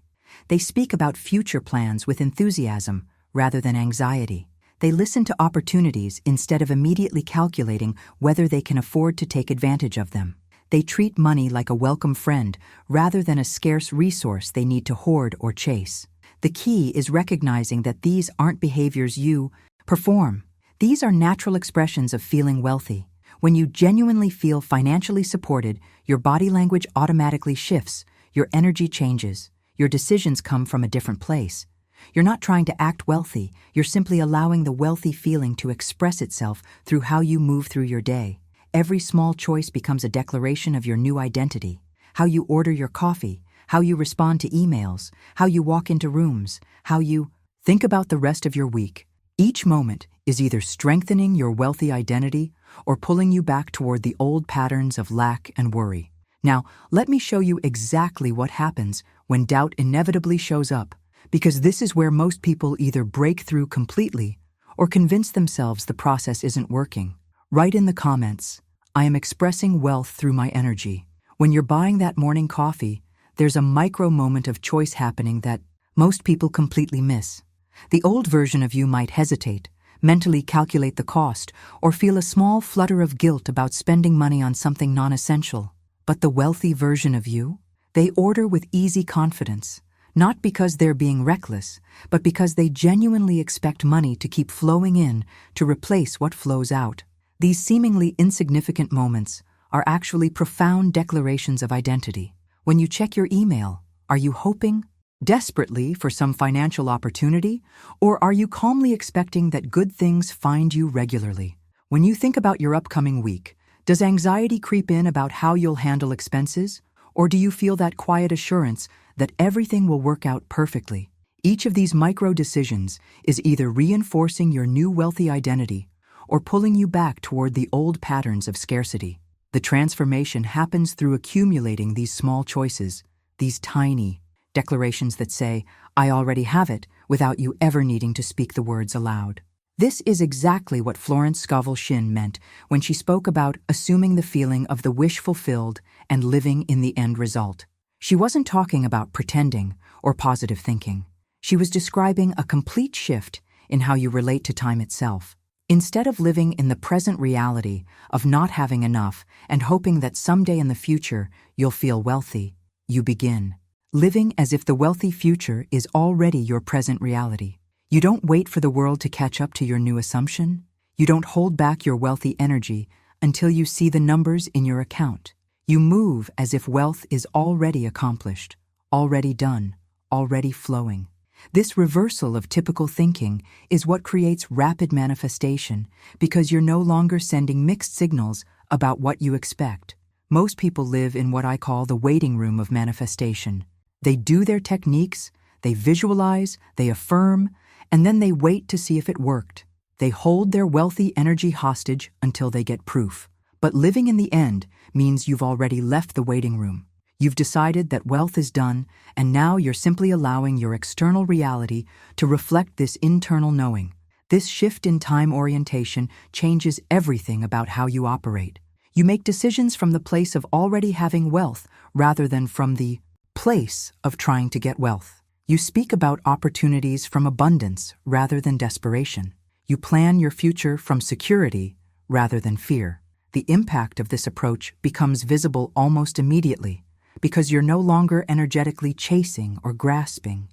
They speak about future plans with enthusiasm rather than anxiety. They listen to opportunities instead of immediately calculating whether they can afford to take advantage of them. They treat money like a welcome friend rather than a scarce resource they need to hoard or chase. The key is recognizing that these aren't behaviors you perform. These are natural expressions of feeling wealthy. When you genuinely feel financially supported, your body language automatically shifts, your energy changes, your decisions come from a different place. You're not trying to act wealthy, you're simply allowing the wealthy feeling to express itself through how you move through your day. Every small choice becomes a declaration of your new identity. How you order your coffee, how you respond to emails, how you walk into rooms, how you think about the rest of your week. Each moment is either strengthening your wealthy identity or pulling you back toward the old patterns of lack and worry. Now, let me show you exactly what happens when doubt inevitably shows up, because this is where most people either break through completely or convince themselves the process isn't working. Write in the comments, "I am expressing wealth through my energy." When you're buying that morning coffee, there's a micro moment of choice happening that most people completely miss. The old version of you might hesitate, mentally calculate the cost, or feel a small flutter of guilt about spending money on something non-essential. But the wealthy version of you? They order with easy confidence, not because they're being reckless, but because they genuinely expect money to keep flowing in to replace what flows out. These seemingly insignificant moments are actually profound declarations of identity. When you check your email, are you hoping desperately for some financial opportunity, or are you calmly expecting that good things find you regularly? When you think about your upcoming week, does anxiety creep in about how you'll handle expenses, or do you feel that quiet assurance that everything will work out perfectly? Each of these micro decisions is either reinforcing your new wealthy identity or pulling you back toward the old patterns of scarcity. The transformation happens through accumulating these small choices, these tiny declarations that say, "I already have it," without you ever needing to speak the words aloud. This is exactly what Florence Scovel Shinn meant when she spoke about assuming the feeling of the wish fulfilled and living in the end result. She wasn't talking about pretending or positive thinking. She was describing a complete shift in how you relate to time itself. Instead of living in the present reality of not having enough and hoping that someday in the future you'll feel wealthy, you begin living as if the wealthy future is already your present reality. You don't wait for the world to catch up to your new assumption. You don't hold back your wealthy energy until you see the numbers in your account. You move as if wealth is already accomplished, already done, already flowing. This reversal of typical thinking is what creates rapid manifestation because you're no longer sending mixed signals about what you expect. Most people live in what I call the waiting room of manifestation. They do their techniques, they visualize, they affirm, and then they wait to see if it worked. They hold their wealthy energy hostage until they get proof. But living in the end means you've already left the waiting room. You've decided that wealth is done, and now you're simply allowing your external reality to reflect this internal knowing. This shift in time orientation changes everything about how you operate. You make decisions from the place of already having wealth rather than from the place of trying to get wealth. You speak about opportunities from abundance rather than desperation. You plan your future from security rather than fear. The impact of this approach becomes visible almost immediately because you're no longer energetically chasing or grasping.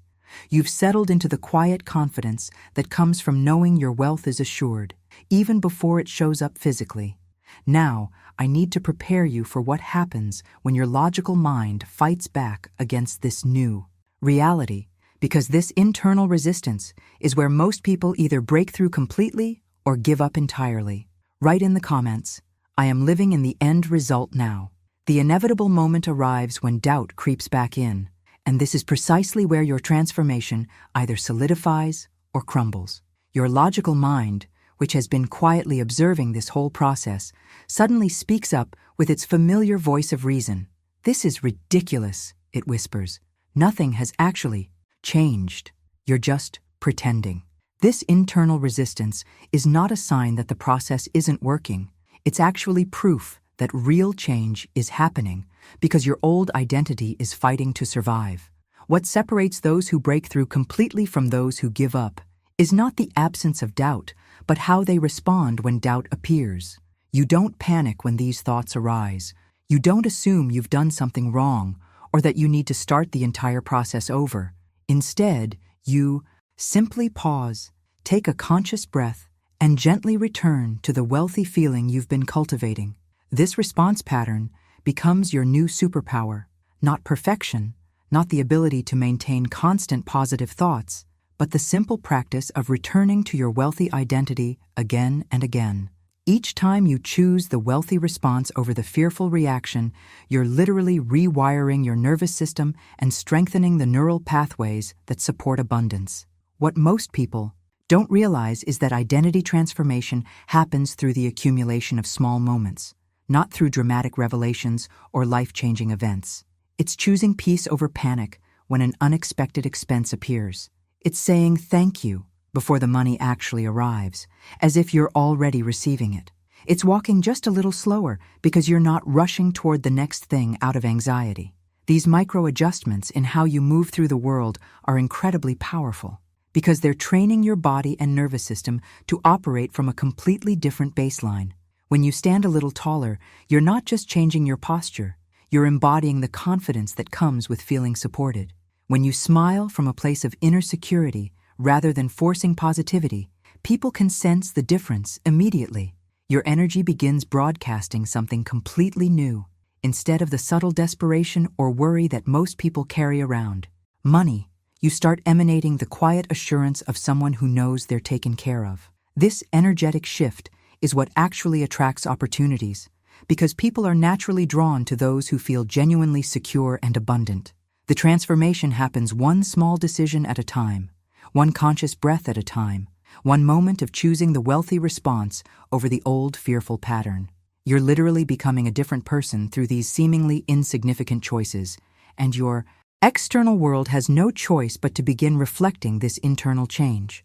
You've settled into the quiet confidence that comes from knowing your wealth is assured, even before it shows up physically. Now, I need to prepare you for what happens when your logical mind fights back against this new reality, because this internal resistance is where most people either break through completely or give up entirely. Write in the comments, "I am living in the end result now." The inevitable moment arrives when doubt creeps back in, and this is precisely where your transformation either solidifies or crumbles. Your logical mind, which has been quietly observing this whole process, suddenly speaks up with its familiar voice of reason. "This is ridiculous," it whispers. "Nothing has actually changed. You're just pretending." This internal resistance is not a sign that the process isn't working. It's actually proof that real change is happening because your old identity is fighting to survive. What separates those who break through completely from those who give up is not the absence of doubt, but how they respond when doubt appears. You don't panic when these thoughts arise. You don't assume you've done something wrong or that you need to start the entire process over. Instead, you simply pause, take a conscious breath, and gently return to the wealthy feeling you've been cultivating. This response pattern becomes your new superpower, not perfection, not the ability to maintain constant positive thoughts, but the simple practice of returning to your wealthy identity again and again. Each time you choose the wealthy response over the fearful reaction, you're literally rewiring your nervous system and strengthening the neural pathways that support abundance. What most people don't realize is that identity transformation happens through the accumulation of small moments, not through dramatic revelations or life-changing events. It's choosing peace over panic when an unexpected expense appears. It's saying thank you before the money actually arrives, as if you're already receiving it. It's walking just a little slower because you're not rushing toward the next thing out of anxiety. These micro-adjustments in how you move through the world are incredibly powerful because they're training your body and nervous system to operate from a completely different baseline. When you stand a little taller, you're not just changing your posture, you're embodying the confidence that comes with feeling supported. When you smile from a place of inner security rather than forcing positivity, people can sense the difference immediately. Your energy begins broadcasting something completely new, instead of the subtle desperation or worry that most people carry around. Money. You start emanating the quiet assurance of someone who knows they're taken care of. This energetic shift is what actually attracts opportunities, because people are naturally drawn to those who feel genuinely secure and abundant. The transformation happens one small decision at a time, one conscious breath at a time, one moment of choosing the wealthy response over the old fearful pattern. You're literally becoming a different person through these seemingly insignificant choices, and your external world has no choice but to begin reflecting this internal change.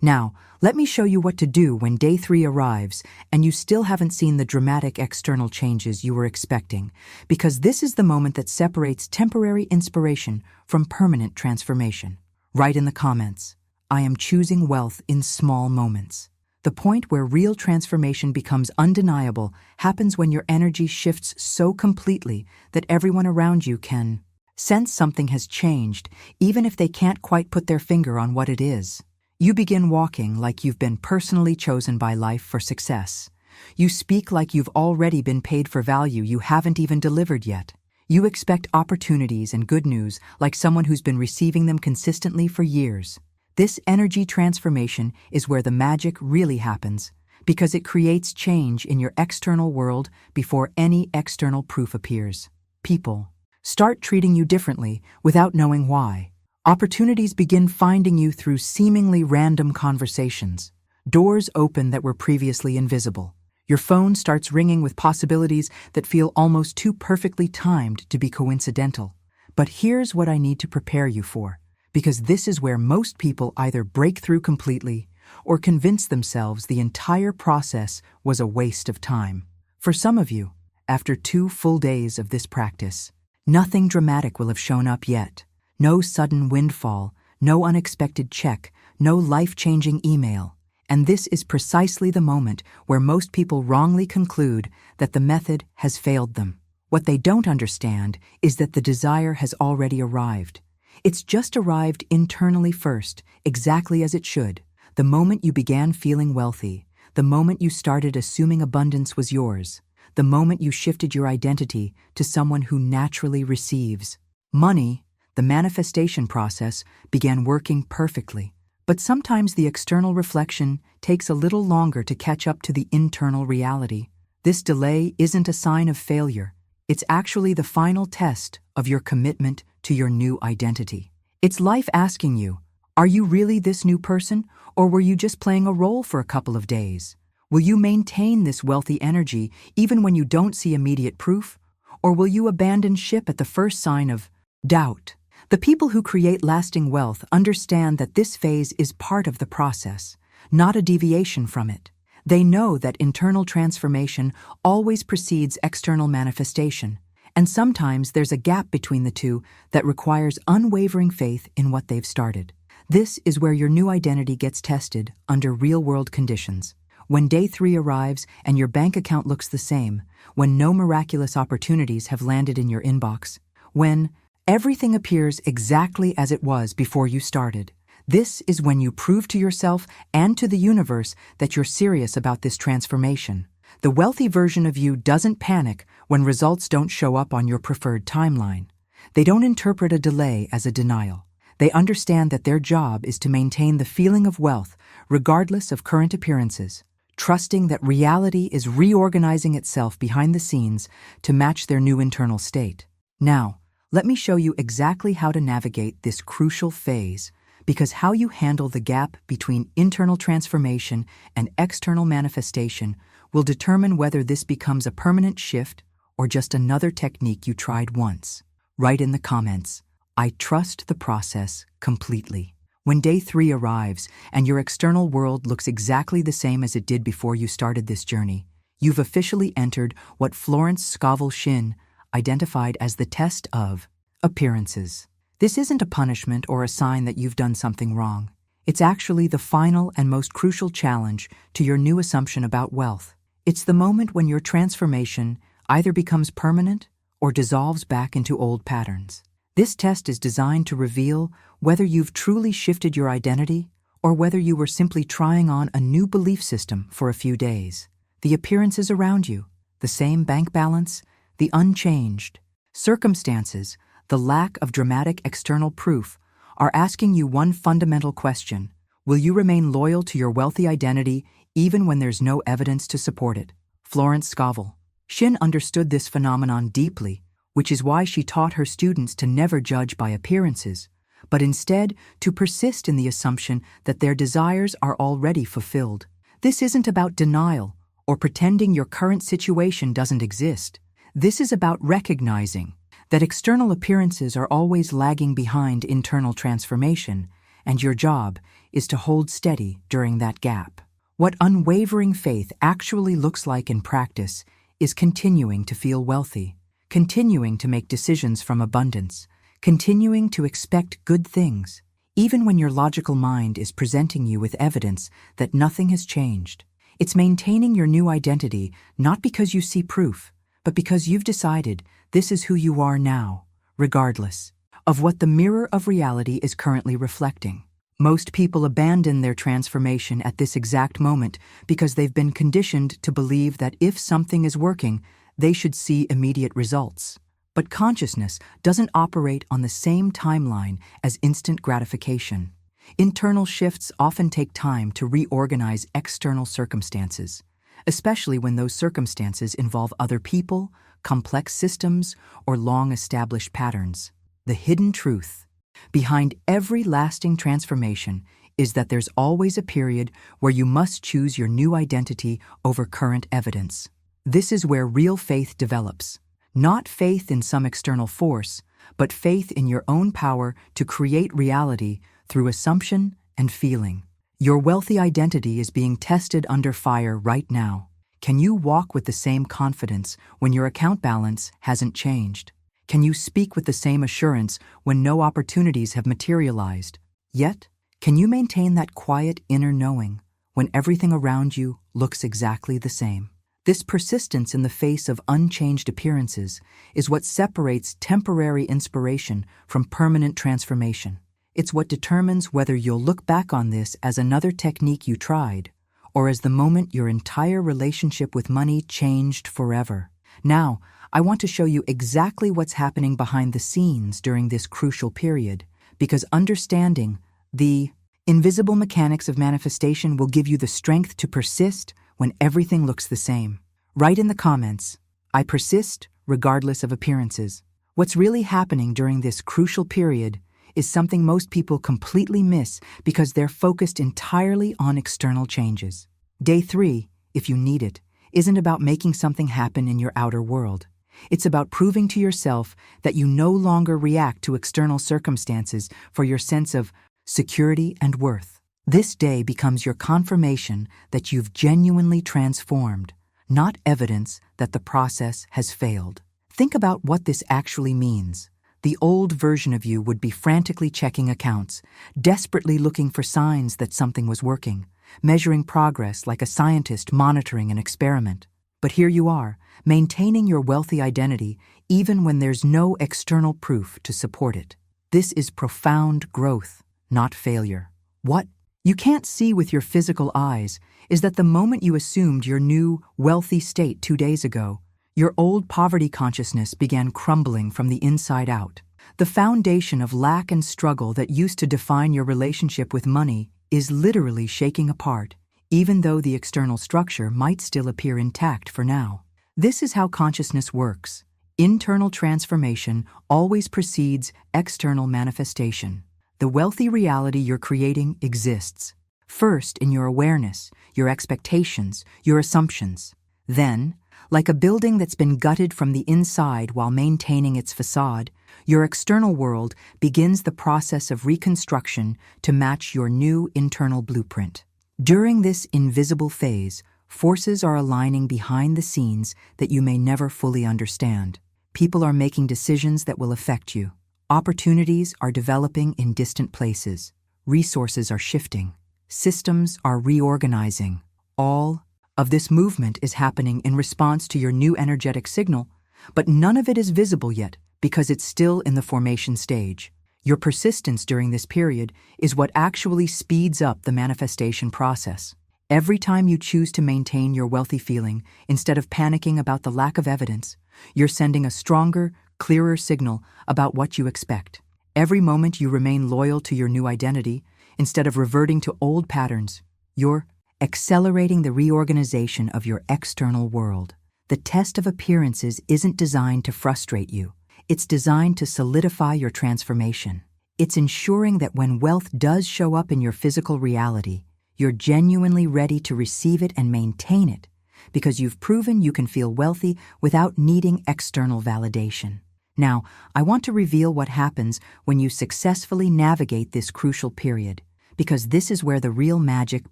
Now, let me show you what to do when day 3 arrives and you still haven't seen the dramatic external changes you were expecting, because this is the moment that separates temporary inspiration from permanent transformation. Write in the comments, I am choosing wealth in small moments. The point where real transformation becomes undeniable happens when your energy shifts so completely that everyone around you can sense something has changed, even if they can't quite put their finger on what it is. You begin walking like you've been personally chosen by life for success. You speak like you've already been paid for value you haven't even delivered yet. You expect opportunities and good news like someone who's been receiving them consistently for years. This energy transformation is where the magic really happens, because it creates change in your external world before any external proof appears. People start treating you differently without knowing why. Opportunities begin finding you through seemingly random conversations. Doors open that were previously invisible. Your phone starts ringing with possibilities that feel almost too perfectly timed to be coincidental. But here's what I need to prepare you for, because this is where most people either break through completely or convince themselves the entire process was a waste of time. For some of you, after 2 full days of this practice, nothing dramatic will have shown up yet. No sudden windfall, no unexpected check, no life-changing email. And this is precisely the moment where most people wrongly conclude that the method has failed them. What they don't understand is that the desire has already arrived. It's just arrived internally first, exactly as it should. The moment you began feeling wealthy, the moment you started assuming abundance was yours, the moment you shifted your identity to someone who naturally receives. Money, the manifestation process, began working perfectly. But sometimes the external reflection takes a little longer to catch up to the internal reality. This delay isn't a sign of failure. It's actually the final test of your commitment to your new identity. It's life asking you, are you really this new person, or were you just playing a role for a couple of days? Will you maintain this wealthy energy even when you don't see immediate proof? Or will you abandon ship at the first sign of doubt? The people who create lasting wealth understand that this phase is part of the process, not a deviation from it. They know that internal transformation always precedes external manifestation, and sometimes there's a gap between the two that requires unwavering faith in what they've started. This is where your new identity gets tested under real-world conditions. When day 3 arrives and your bank account looks the same, when no miraculous opportunities have landed in your inbox, when everything appears exactly as it was before you started, this is when you prove to yourself and to the universe that you're serious about this transformation. The wealthy version of you doesn't panic when results don't show up on your preferred timeline. They don't interpret a delay as a denial. They understand that their job is to maintain the feeling of wealth regardless of current appearances, trusting that reality is reorganizing itself behind the scenes to match their new internal state. Now, let me show you exactly how to navigate this crucial phase, because how you handle the gap between internal transformation and external manifestation will determine whether this becomes a permanent shift or just another technique you tried once. Write in the comments, "I trust the process completely." When day 3 arrives and your external world looks exactly the same as it did before you started this journey, you've officially entered what Florence Scovel Shinn identified as the test of appearances. This isn't a punishment or a sign that you've done something wrong. It's actually the final and most crucial challenge to your new assumption about wealth. It's the moment when your transformation either becomes permanent or dissolves back into old patterns. This test is designed to reveal whether you've truly shifted your identity or whether you were simply trying on a new belief system for a few days. The appearances around you, the same bank balance, the unchanged circumstances, the lack of dramatic external proof, are asking you one fundamental question: will you remain loyal to your wealthy identity even when there's no evidence to support it? Florence Scovel Shinn understood this phenomenon deeply, which is why she taught her students to never judge by appearances, but instead to persist in the assumption that their desires are already fulfilled. This isn't about denial or pretending your current situation doesn't exist. This is about recognizing that external appearances are always lagging behind internal transformation, and your job is to hold steady during that gap. What unwavering faith actually looks like in practice is continuing to feel wealthy, continuing to make decisions from abundance, continuing to expect good things, even when your logical mind is presenting you with evidence that nothing has changed. It's maintaining your new identity not because you see proof, but because you've decided this is who you are now, regardless of what the mirror of reality is currently reflecting. Most people abandon their transformation at this exact moment because they've been conditioned to believe that if something is working, they should see immediate results. But consciousness doesn't operate on the same timeline as instant gratification. Internal shifts often take time to reorganize external circumstances, especially when those circumstances involve other people, complex systems, or long-established patterns. The hidden truth behind every lasting transformation is that there's always a period where you must choose your new identity over current evidence. This is where real faith develops. Not faith in some external force, but faith in your own power to create reality through assumption and feeling. Your wealthy identity is being tested under fire right now. Can you walk with the same confidence when your account balance hasn't changed? Can you speak with the same assurance when no opportunities have materialized? Yet, can you maintain that quiet inner knowing when everything around you looks exactly the same? This persistence in the face of unchanged appearances is what separates temporary inspiration from permanent transformation. It's what determines whether you'll look back on this as another technique you tried, or as the moment your entire relationship with money changed forever. Now, I want to show you exactly what's happening behind the scenes during this crucial period, because understanding the invisible mechanics of manifestation will give you the strength to persist when everything looks the same. Write in the comments, "I persist regardless of appearances." What's really happening during this crucial period is something most people completely miss because they're focused entirely on external changes. Day 3, if you need it, isn't about making something happen in your outer world. It's about proving to yourself that you no longer react to external circumstances for your sense of security and worth. This day becomes your confirmation that you've genuinely transformed, not evidence that the process has failed. Think about what this actually means. The old version of you would be frantically checking accounts, desperately looking for signs that something was working. measuring progress like a scientist monitoring an experiment. But here you are, maintaining your wealthy identity even when there's no external proof to support it. This is profound growth, not failure. What you can't see with your physical eyes is that the moment you assumed your new, wealthy state 2 days ago, your old poverty consciousness began crumbling from the inside out. The foundation of lack and struggle that used to define your relationship with money is literally shaking apart, even though the external structure might still appear intact for now. This is how consciousness works. Internal transformation always precedes external manifestation. The wealthy reality you're creating exists, first in your awareness, your expectations, your assumptions. Then, like a building that's been gutted from the inside while maintaining its facade, your external world begins the process of reconstruction to match your new internal blueprint. During this invisible phase, forces are aligning behind the scenes that you may never fully understand. People are making decisions that will affect you. Opportunities are developing in distant places. Resources are shifting. Systems are reorganizing. All of this movement is happening in response to your new energetic signal, but none of it is visible yet because it's still in the formation stage. Your persistence during this period is what actually speeds up the manifestation process. Every time you choose to maintain your wealthy feeling, instead of panicking about the lack of evidence, you're sending a stronger, clearer signal about what you expect. Every moment you remain loyal to your new identity, instead of reverting to old patterns, you're accelerating the reorganization of your external world. The test of appearances isn't designed to frustrate you. It's designed to solidify your transformation. It's ensuring that when wealth does show up in your physical reality, you're genuinely ready to receive it and maintain it, because you've proven you can feel wealthy without needing external validation. Now, I want to reveal what happens when you successfully navigate this crucial period, because this is where the real magic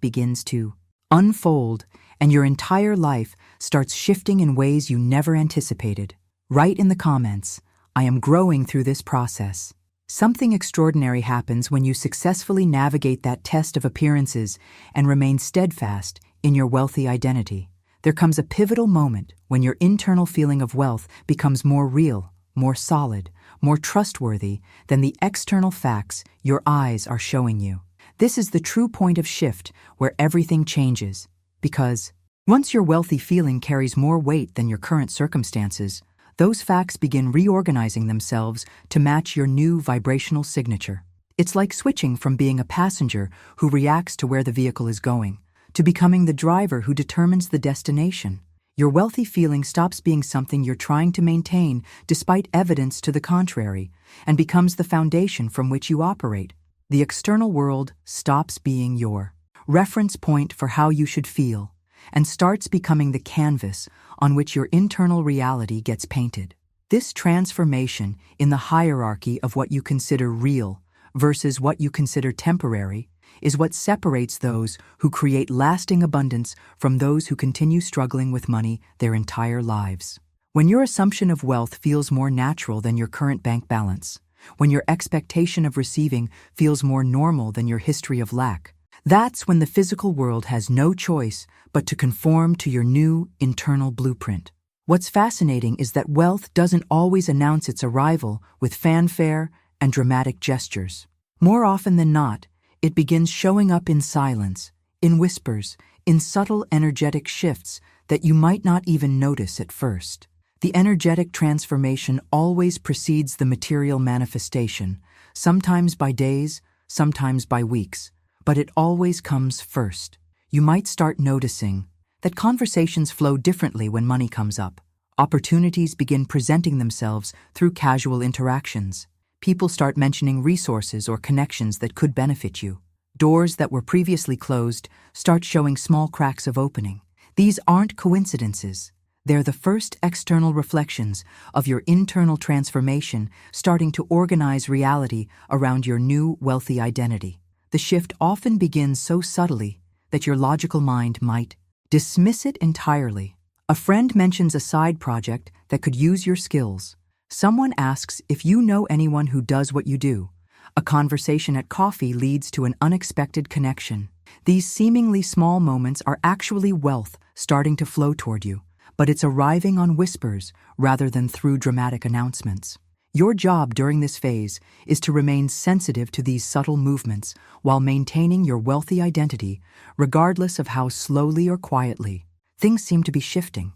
begins to unfold and your entire life starts shifting in ways you never anticipated. Write in the comments, "I am growing through this process." Something extraordinary happens when you successfully navigate that test of appearances and remain steadfast in your wealthy identity. There comes a pivotal moment when your internal feeling of wealth becomes more real, more solid, more trustworthy than the external facts your eyes are showing you. This is the true point of shift where everything changes, because once your wealthy feeling carries more weight than your current circumstances, those facts begin reorganizing themselves to match your new vibrational signature. It's like switching from being a passenger who reacts to where the vehicle is going, to becoming the driver who determines the destination. Your wealthy feeling stops being something you're trying to maintain despite evidence to the contrary, and becomes the foundation from which you operate. The external world stops being your reference point for how you should feel, and starts becoming the canvas on which your internal reality gets painted. This transformation in the hierarchy of what you consider real versus what you consider temporary is what separates those who create lasting abundance from those who continue struggling with money their entire lives. When your assumption of wealth feels more natural than your current bank balance, when your expectation of receiving feels more normal than your history of lack, that's when the physical world has no choice but to conform to your new internal blueprint. What's fascinating is that wealth doesn't always announce its arrival with fanfare and dramatic gestures. More often than not, it begins showing up in silence, in whispers, in subtle energetic shifts that you might not even notice at first. The energetic transformation always precedes the material manifestation, sometimes by days, sometimes by weeks, but it always comes first. You might start noticing that conversations flow differently when money comes up. Opportunities begin presenting themselves through casual interactions. People start mentioning resources or connections that could benefit you. Doors that were previously closed start showing small cracks of opening. These aren't coincidences. They're the first external reflections of your internal transformation starting to organize reality around your new wealthy identity. The shift often begins so subtly that your logical mind might dismiss it entirely. A friend mentions a side project that could use your skills. Someone asks if you know anyone who does what you do. A conversation at coffee leads to an unexpected connection. These seemingly small moments are actually wealth starting to flow toward you, but it's arriving on whispers rather than through dramatic announcements. Your job during this phase is to remain sensitive to these subtle movements while maintaining your wealthy identity, regardless of how slowly or quietly things seem to be shifting.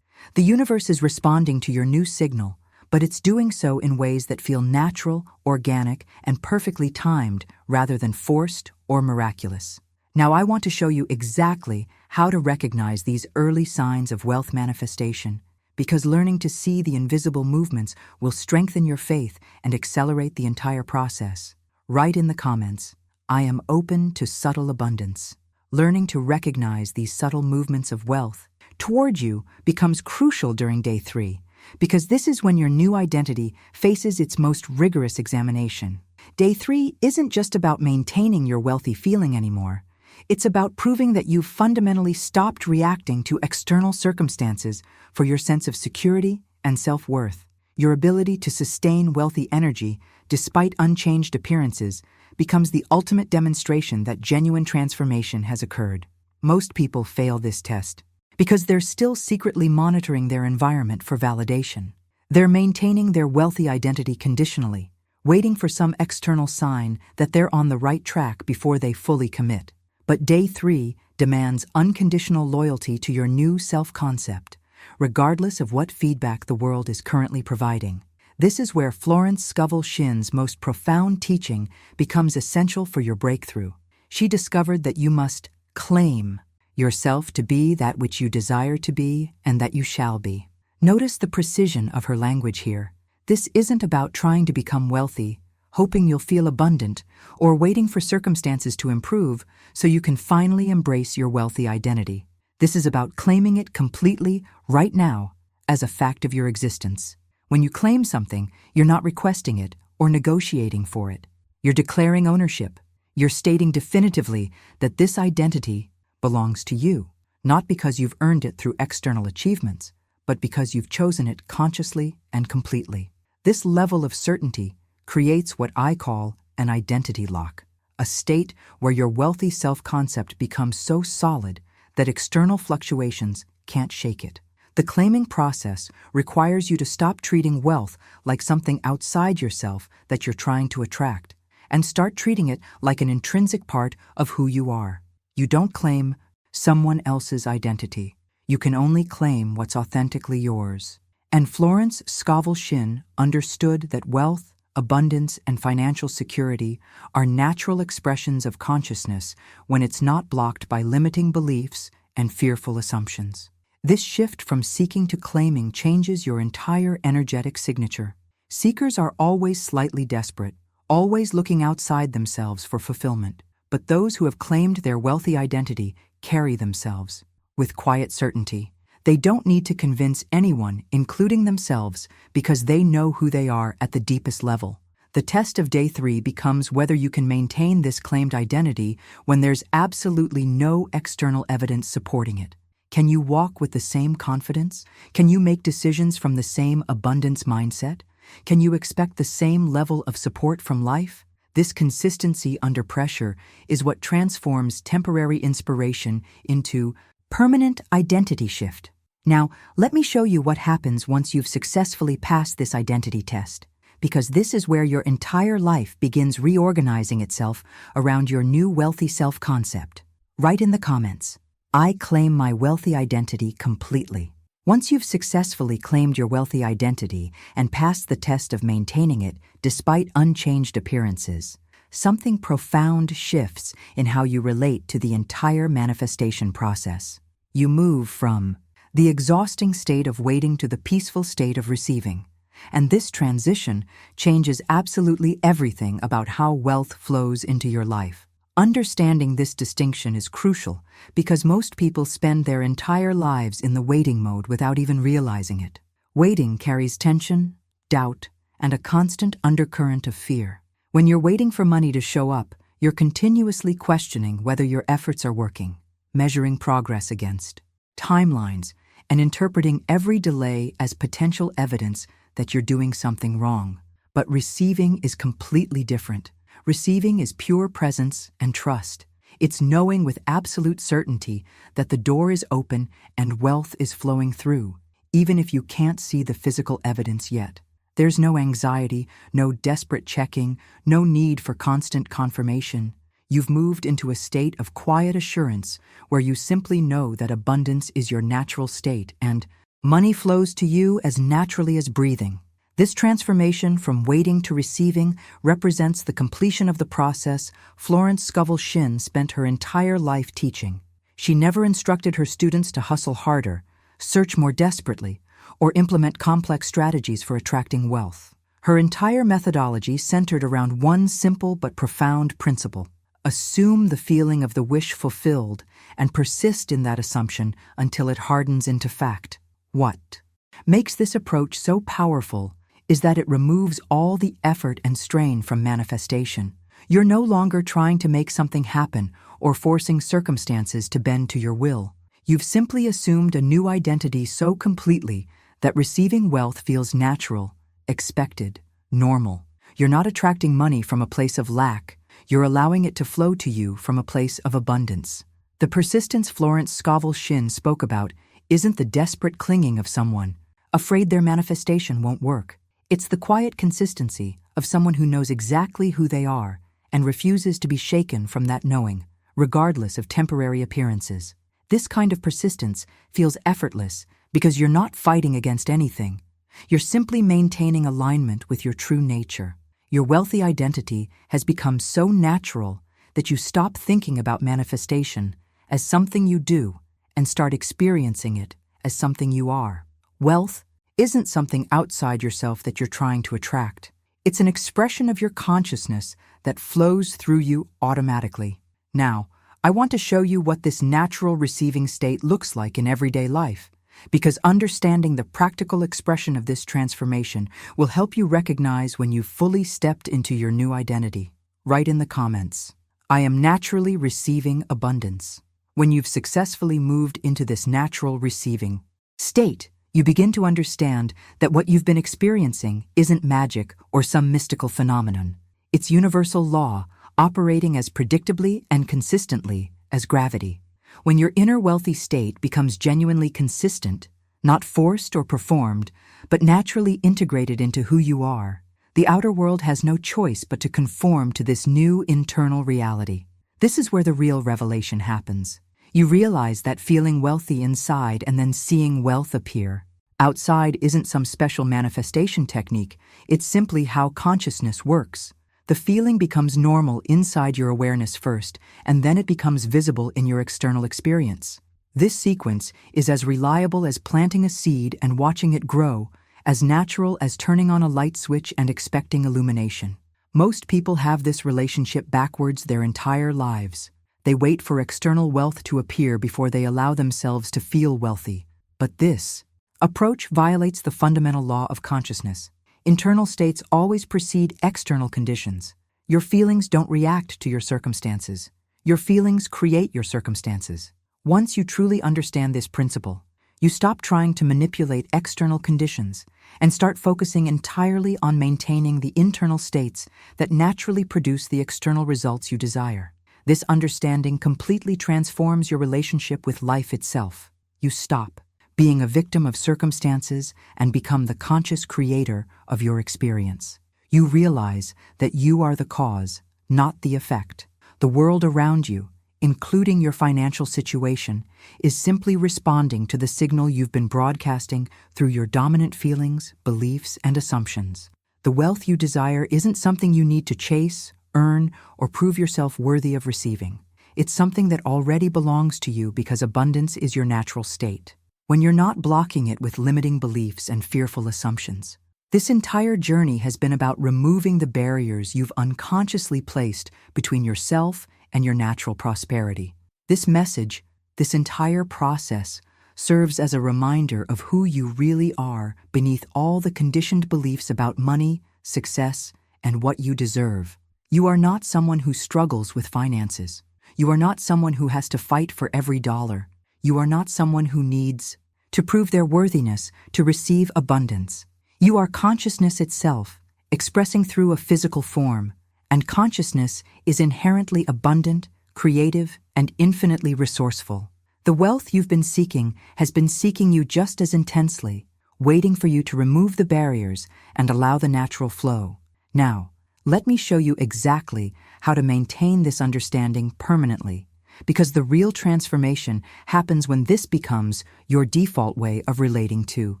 The universe is responding to your new signal, but it's doing so in ways that feel natural, organic, and perfectly timed rather than forced or miraculous. Now I want to show you exactly how to recognize these early signs of wealth manifestation, because learning to see the invisible movements will strengthen your faith and accelerate the entire process. Write in the comments, "I am open to subtle abundance." Learning to recognize these subtle movements of wealth toward you becomes crucial during day 3, because this is when your new identity faces its most rigorous examination. Day 3 isn't just about maintaining your wealthy feeling anymore. It's about proving that you've fundamentally stopped reacting to external circumstances for your sense of security and self-worth. Your ability to sustain wealthy energy despite unchanged appearances becomes the ultimate demonstration that genuine transformation has occurred. Most people fail this test because they're still secretly monitoring their environment for validation. They're maintaining their wealthy identity conditionally, waiting for some external sign that they're on the right track before they fully commit. But day 3 demands unconditional loyalty to your new self-concept, regardless of what feedback the world is currently providing. This is where Florence Scovel Shinn's most profound teaching becomes essential for your breakthrough. She discovered that you must claim yourself to be that which you desire to be and that you shall be. Notice the precision of her language here. This isn't about trying to become wealthy, hoping you'll feel abundant, or waiting for circumstances to improve so you can finally embrace your wealthy identity. This is about claiming it completely, right now, as a fact of your existence. When you claim something, you're not requesting it or negotiating for it. You're declaring ownership. You're stating definitively that this identity belongs to you, not because you've earned it through external achievements, but because you've chosen it consciously and completely. This level of certainty creates what I call an identity lock, a state where your wealthy self-concept becomes so solid that external fluctuations can't shake it. The claiming process requires you to stop treating wealth like something outside yourself that you're trying to attract, and start treating it like an intrinsic part of who you are. You don't claim someone else's identity. You can only claim what's authentically yours. And Florence Scovel Shinn understood that wealth, abundance, and financial security are natural expressions of consciousness when it's not blocked by limiting beliefs and fearful assumptions. This shift from seeking to claiming changes your entire energetic signature. Seekers are always slightly desperate, always looking outside themselves for fulfillment. But those who have claimed their wealthy identity carry themselves with quiet certainty. They don't need to convince anyone, including themselves, because they know who they are at the deepest level. The test of day 3 becomes whether you can maintain this claimed identity when there's absolutely no external evidence supporting it. Can you walk with the same confidence? Can you make decisions from the same abundance mindset? Can you expect the same level of support from life? This consistency under pressure is what transforms temporary inspiration into permanent identity shift. Now, let me show you what happens once you've successfully passed this identity test, because this is where your entire life begins reorganizing itself around your new wealthy self-concept. Write in the comments, "I claim my wealthy identity completely." Once you've successfully claimed your wealthy identity and passed the test of maintaining it despite unchanged appearances, something profound shifts in how you relate to the entire manifestation process. You move from the exhausting state of waiting to the peaceful state of receiving, and this transition changes absolutely everything about how wealth flows into your life. Understanding this distinction is crucial because most people spend their entire lives in the waiting mode without even realizing it. Waiting carries tension, doubt, and a constant undercurrent of fear. When you're waiting for money to show up, you're continuously questioning whether your efforts are working, measuring progress against timelines, and interpreting every delay as potential evidence that you're doing something wrong. But receiving is completely different. Receiving is pure presence and trust. It's knowing with absolute certainty that the door is open and wealth is flowing through, even if you can't see the physical evidence yet. There's no anxiety, no desperate checking, no need for constant confirmation. You've moved into a state of quiet assurance where you simply know that abundance is your natural state and money flows to you as naturally as breathing. This transformation from waiting to receiving represents the completion of the process Florence Scovel Shinn spent her entire life teaching. She never instructed her students to hustle harder, search more desperately, or implement complex strategies for attracting wealth. Her entire methodology centered around one simple but profound principle: assume the feeling of the wish fulfilled and persist in that assumption until it hardens into fact. What makes this approach so powerful is that it removes all the effort and strain from manifestation. You're no longer trying to make something happen or forcing circumstances to bend to your will. You've simply assumed a new identity so completely that receiving wealth feels natural, expected, normal. You're not attracting money from a place of lack. You're allowing it to flow to you from a place of abundance. The persistence Florence Scovel Shinn spoke about isn't the desperate clinging of someone, afraid their manifestation won't work. It's the quiet consistency of someone who knows exactly who they are and refuses to be shaken from that knowing, regardless of temporary appearances. This kind of persistence feels effortless because you're not fighting against anything. You're simply maintaining alignment with your true nature. Your wealthy identity has become so natural that you stop thinking about manifestation as something you do and start experiencing it as something you are. Wealth isn't something outside yourself that you're trying to attract. It's an expression of your consciousness that flows through you automatically. Now, I want to show you what this natural receiving state looks like in everyday life, because understanding the practical expression of this transformation will help you recognize when you've fully stepped into your new identity. Write in the comments, "I am naturally receiving abundance." When you've successfully moved into this natural receiving state, you begin to understand that what you've been experiencing isn't magic or some mystical phenomenon. It's universal law, operating as predictably and consistently as gravity. When your inner wealthy state becomes genuinely consistent, not forced or performed, but naturally integrated into who you are, the outer world has no choice but to conform to this new internal reality. This is where the real revelation happens. You realize that feeling wealthy inside and then seeing wealth appear outside isn't some special manifestation technique, it's simply how consciousness works. The feeling becomes normal inside your awareness first, and then it becomes visible in your external experience. This sequence is as reliable as planting a seed and watching it grow, as natural as turning on a light switch and expecting illumination. Most people have this relationship backwards their entire lives. They wait for external wealth to appear before they allow themselves to feel wealthy. But this approach violates the fundamental law of consciousness. Internal states always precede external conditions. Your feelings don't react to your circumstances. Your feelings create your circumstances. Once you truly understand this principle, you stop trying to manipulate external conditions and start focusing entirely on maintaining the internal states that naturally produce the external results you desire. This understanding completely transforms your relationship with life itself. You stop being a victim of circumstances and become the conscious creator of your experience. You realize that you are the cause, not the effect. The world around you, including your financial situation, is simply responding to the signal you've been broadcasting through your dominant feelings, beliefs, and assumptions. The wealth you desire isn't something you need to chase, earn, or prove yourself worthy of receiving. It's something that already belongs to you because abundance is your natural state. When you're not blocking it with limiting beliefs and fearful assumptions. This entire journey has been about removing the barriers you've unconsciously placed between yourself and your natural prosperity. This message, this entire process, serves as a reminder of who you really are beneath all the conditioned beliefs about money, success, and what you deserve. You are not someone who struggles with finances. You are not someone who has to fight for every dollar. You are not someone who needs to prove their worthiness to receive abundance. You are consciousness itself, expressing through a physical form, and consciousness is inherently abundant, creative, and infinitely resourceful. The wealth you've been seeking has been seeking you just as intensely, waiting for you to remove the barriers and allow the natural flow. Now, let me show you exactly how to maintain this understanding permanently, because the real transformation happens when this becomes your default way of relating to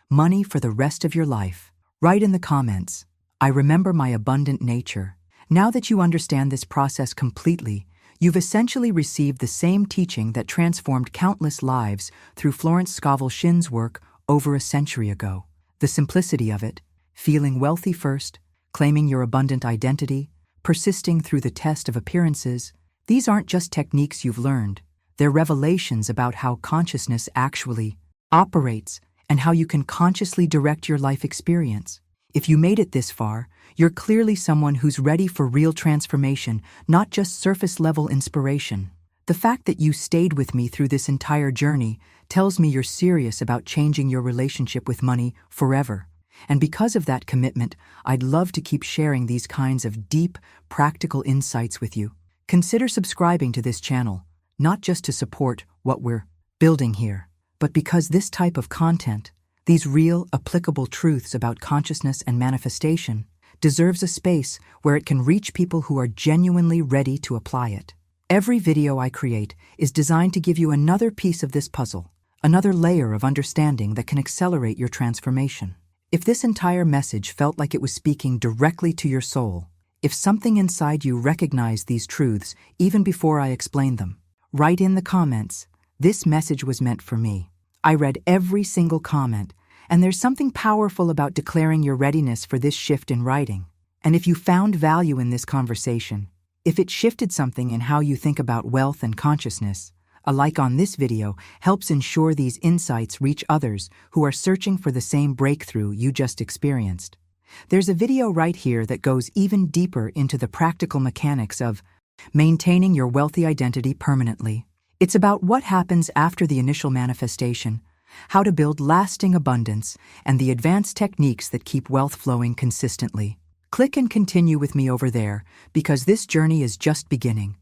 money for the rest of your life. Write in the comments, "I remember my abundant nature." Now that you understand this process completely, you've essentially received the same teaching that transformed countless lives through Florence Scovel Shinn's work over a century ago. The simplicity of it, feeling wealthy first, claiming your abundant identity, persisting through the test of appearances, these aren't just techniques you've learned. They're revelations about how consciousness actually operates and how you can consciously direct your life experience. If you made it this far, you're clearly someone who's ready for real transformation, not just surface-level inspiration. The fact that you stayed with me through this entire journey tells me you're serious about changing your relationship with money forever. And because of that commitment, I'd love to keep sharing these kinds of deep, practical insights with you. Consider subscribing to this channel, not just to support what we're building here, but because this type of content, these real, applicable truths about consciousness and manifestation, deserves a space where it can reach people who are genuinely ready to apply it. Every video I create is designed to give you another piece of this puzzle, another layer of understanding that can accelerate your transformation. If this entire message felt like it was speaking directly to your soul, if something inside you recognized these truths even before I explained them, write in the comments, "This message was meant for me." I read every single comment, and there's something powerful about declaring your readiness for this shift in writing. And if you found value in this conversation, if it shifted something in how you think about wealth and consciousness, a like on this video helps ensure these insights reach others who are searching for the same breakthrough you just experienced. There's a video right here that goes even deeper into the practical mechanics of maintaining your wealthy identity permanently. It's about what happens after the initial manifestation, how to build lasting abundance, and the advanced techniques that keep wealth flowing consistently. Click and continue with me over there, because this journey is just beginning.